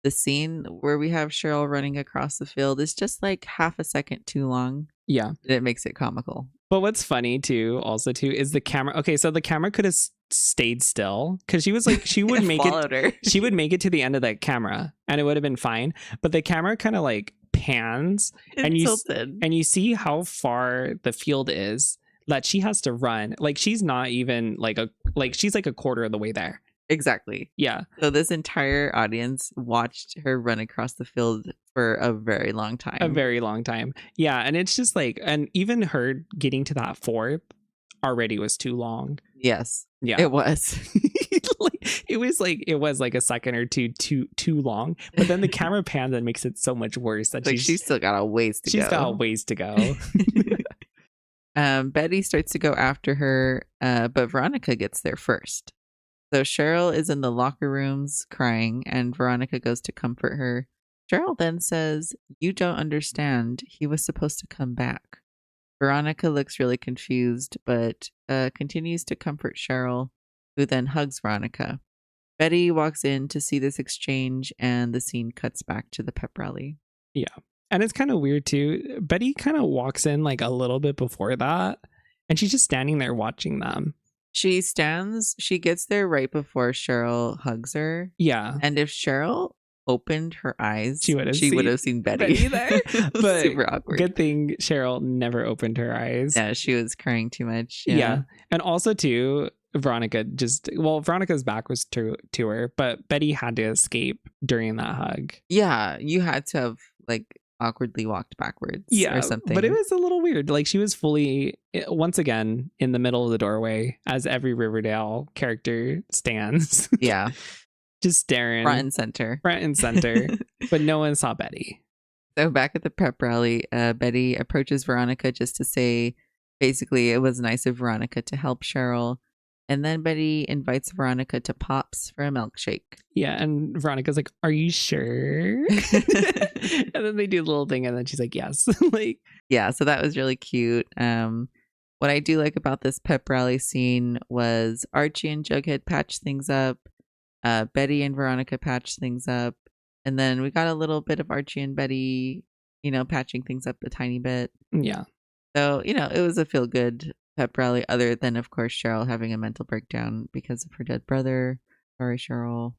scene where we have Cheryl running across the field is just like half a second too long. Yeah. And it makes it comical. But what's funny too, is the camera. Okay, so the camera could have stayed still because she was like, she would make it. She would make it to the end of that camera, and it would have been fine. But the camera kind of like pans, and you see how far the field is that she has to run. Like she's not even she's like a quarter of the way there. Exactly. Yeah. So this entire audience watched her run across the field for a very long time. A very long time. Yeah. And it's just like, and even her getting to that fourth already was too long. Yes. Yeah. It was. Like it was like a second or two too long, but then the camera pans and makes it so much worse that Like she's still got a ways to go. She's got a ways to go. Betty starts to go after her, but Veronica gets there first. So Cheryl is in the locker rooms crying, and Veronica goes to comfort her. Cheryl then says, "You don't understand. He was supposed to come back." Veronica looks really confused, but continues to comfort Cheryl, who then hugs Veronica. Betty walks in to see this exchange, and the scene cuts back to the pep rally. Yeah. And it's kind of weird too. Betty kind of walks in like a little bit before that, and she's just standing there watching them. She gets there right before Cheryl hugs her. Yeah. And if Cheryl opened her eyes, she would have seen Betty there. But super awkward. Good thing Cheryl never opened her eyes. Yeah, she was crying too much. Yeah. And also too, Veronica's back was to her, but Betty had to escape during that hug. Yeah, you had to have like awkwardly walked backwards or something. But it was a little weird. Like she was fully, once again, in the middle of the doorway, as every Riverdale character stands. Yeah. Just staring. Front and center. But no one saw Betty. So back at the prep rally, Betty approaches Veronica just to say, basically, it was nice of Veronica to help Cheryl. And then Betty invites Veronica to Pops for a milkshake. Yeah, and Veronica's like, "Are you sure?" And then they do a little thing, and then she's like, "Yes." Yeah, so that was really cute. What I do like about this pep rally scene was Archie and Jughead patch things up. Betty and Veronica patch things up. And then we got a little bit of Archie and Betty, patching things up a tiny bit. Yeah. So, it was a feel-good pep rally, other than, of course, Cheryl having a mental breakdown because of her dead brother. Sorry, Cheryl.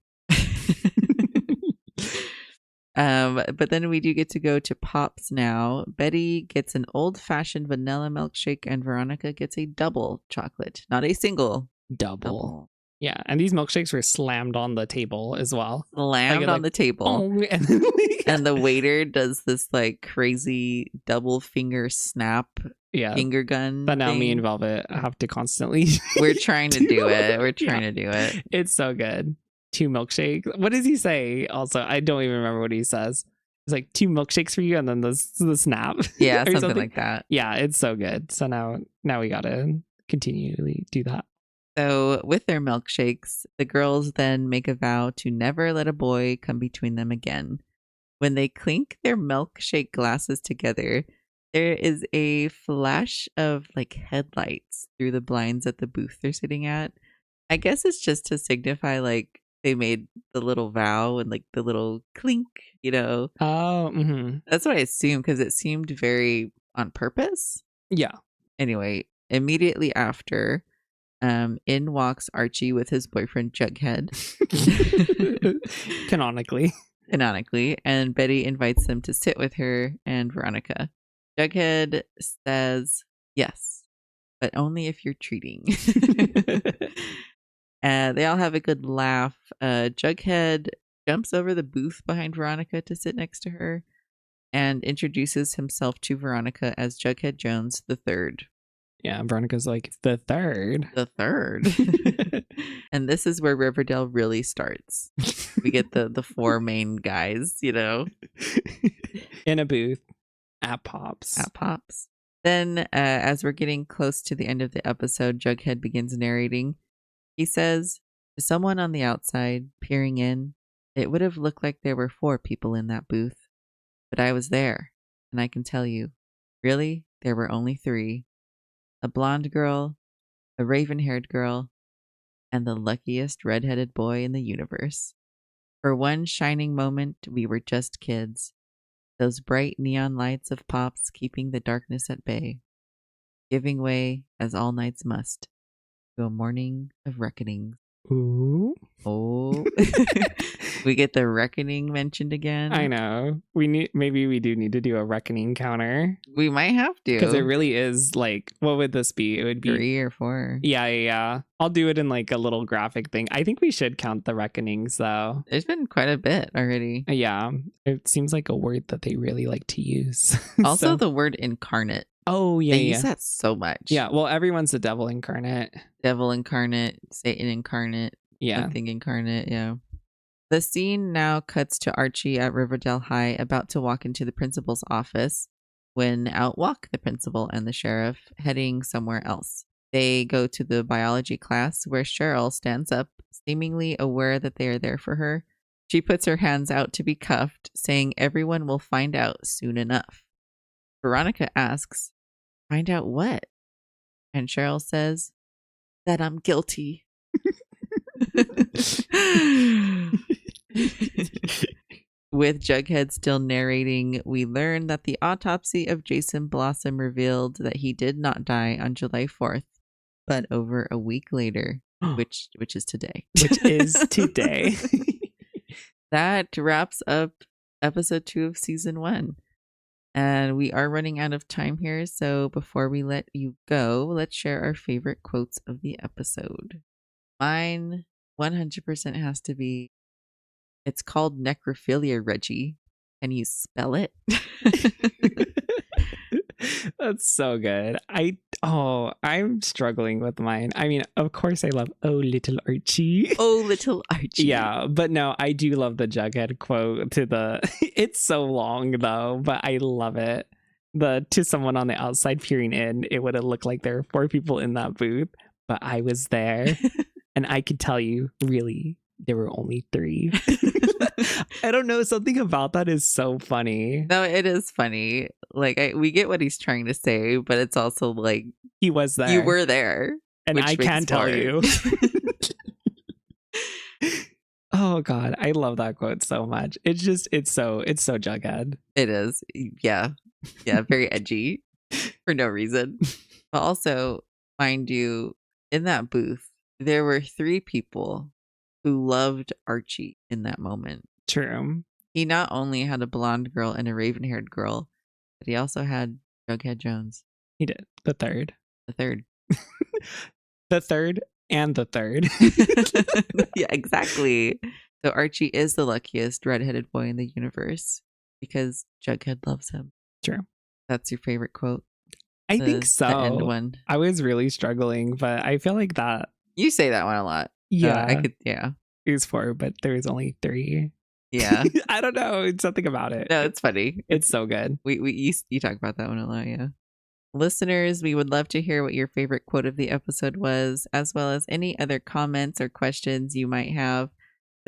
But then we do get to go to Pops now. Betty gets an old-fashioned vanilla milkshake, and Veronica gets a double chocolate, not a single. Double. Yeah, and these milkshakes were slammed on the table as well. Slammed on the table. Oh, and the waiter does this like crazy double finger snap finger gun. But now me and Velvet have to constantly. We're trying to do it. We're trying to do it. It's so good. 2 milkshakes. What does he say? Also, I don't even remember what he says. It's like 2 milkshakes for you, and then the snap. Yeah, something like that. Yeah, it's so good. So now we gotta continually do that. So with their milkshakes, the girls then make a vow to never let a boy come between them again. When they clink their milkshake glasses together, there is a flash of like headlights through the blinds at the booth they're sitting at. I guess it's just to signify like they made the little vow and like the little clink, Oh, mm-hmm. That's what I assumed, because it seemed very on purpose. Yeah. Anyway, immediately after, in walks Archie with his boyfriend Jughead. Canonically, and Betty invites them to sit with her and Veronica. Jughead says yes, but only if you're treating. They all have a good laugh. Jughead jumps over the booth behind Veronica to sit next to her and introduces himself to Veronica as Jughead Jones the Third. Yeah, Veronica's like, the third. And this is where Riverdale really starts. We get the 4 main guys, in a booth at Pops. Then, as we're getting close to the end of the episode, Jughead begins narrating. He says, to someone on the outside, peering in, it would have looked like there were 4 people in that booth. But I was there, and I can tell you, really, there were only 3. A blonde girl, a raven-haired girl, and the luckiest red-headed boy in the universe. For one shining moment, we were just kids. Those bright neon lights of Pops keeping the darkness at bay, giving way, as all nights must, to a morning of reckoning. Ooh. Oh. We get the reckoning mentioned again. I know. Maybe we do need to do a reckoning counter. We might have to. Because it really is like, what would this be? It would be 3 or 4. Yeah. I'll do it in like a little graphic thing. I think we should count the reckonings though. There's been quite a bit already. Yeah. It seems like a word that they really like to use. Also the word incarnate. Oh, yeah. They use that so much. Yeah. Well, everyone's the devil incarnate. Devil incarnate, Satan incarnate. Yeah. Something incarnate, yeah. The scene now cuts to Archie at Riverdale High, about to walk into the principal's office, when out walk the principal and the sheriff, heading somewhere else. They go to the biology class, where Cheryl stands up, seemingly aware that they are there for her. She puts her hands out to be cuffed, saying everyone will find out soon enough. Veronica asks, "Find out what?" And Cheryl says, "That I'm guilty." With Jughead still narrating, we learn that the autopsy of Jason Blossom revealed that he did not die on July 4th, but over a week later, which is today. Which is today. That wraps up episode 2 of season 1. And we are running out of time here, so before we let you go, let's share our favorite quotes of the episode. Mine 100% has to be, "It's called necrophilia, Reggie. Can you spell it?" That's so good. I'm struggling with mine. I mean, of course I love "Oh little Archie." Oh, little Archie. Yeah, but no, I do love the Jughead quote to the it's so long though, but I love it. The "to someone on the outside peering in, it would have looked like there were 4 people in that booth, but I was there and I could tell you, really, there were only 3. I don't know, something about that is so funny. No, it is funny. Like, we get what he's trying to say, but it's also like, He was there. you were there, and which I makes can it tell hard. you. Oh God, I love that quote so much. It's so Jughead. It is. Yeah. Yeah, very edgy for no reason. But also, mind you, in that booth, there were 3 people who loved Archie in that moment. True. He not only had a blonde girl and a raven-haired girl, but he also had Jughead Jones. He did. The third. The third. The third and the third. Yeah, exactly. So Archie is the luckiest redheaded boy in the universe because Jughead loves him. True. That's your favorite quote? I think so. The end one. I was really struggling, but I feel like that. You say that one a lot. Yeah. I could, yeah. It was 4, but there was only 3. Yeah. I don't know. It's something about it. No, it's funny. It's so good. You talk about that one a lot, yeah. Listeners, we would love to hear what your favorite quote of the episode was, as well as any other comments or questions you might have.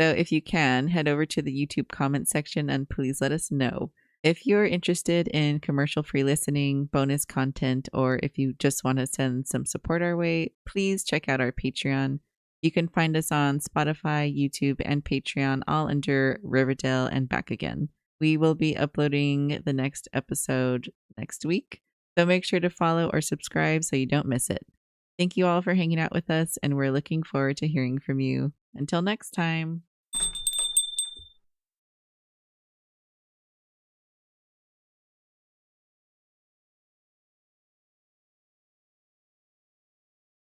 So if you can, head over to the YouTube comment section and please let us know. If you're interested in commercial-free listening, bonus content, or if you just want to send some support our way, please check out our Patreon. You can find us on Spotify, YouTube, and Patreon, all under Riverdale and Back Again. We will be uploading the next episode next week, so make sure to follow or subscribe so you don't miss it. Thank you all for hanging out with us, and we're looking forward to hearing from you. Until next time.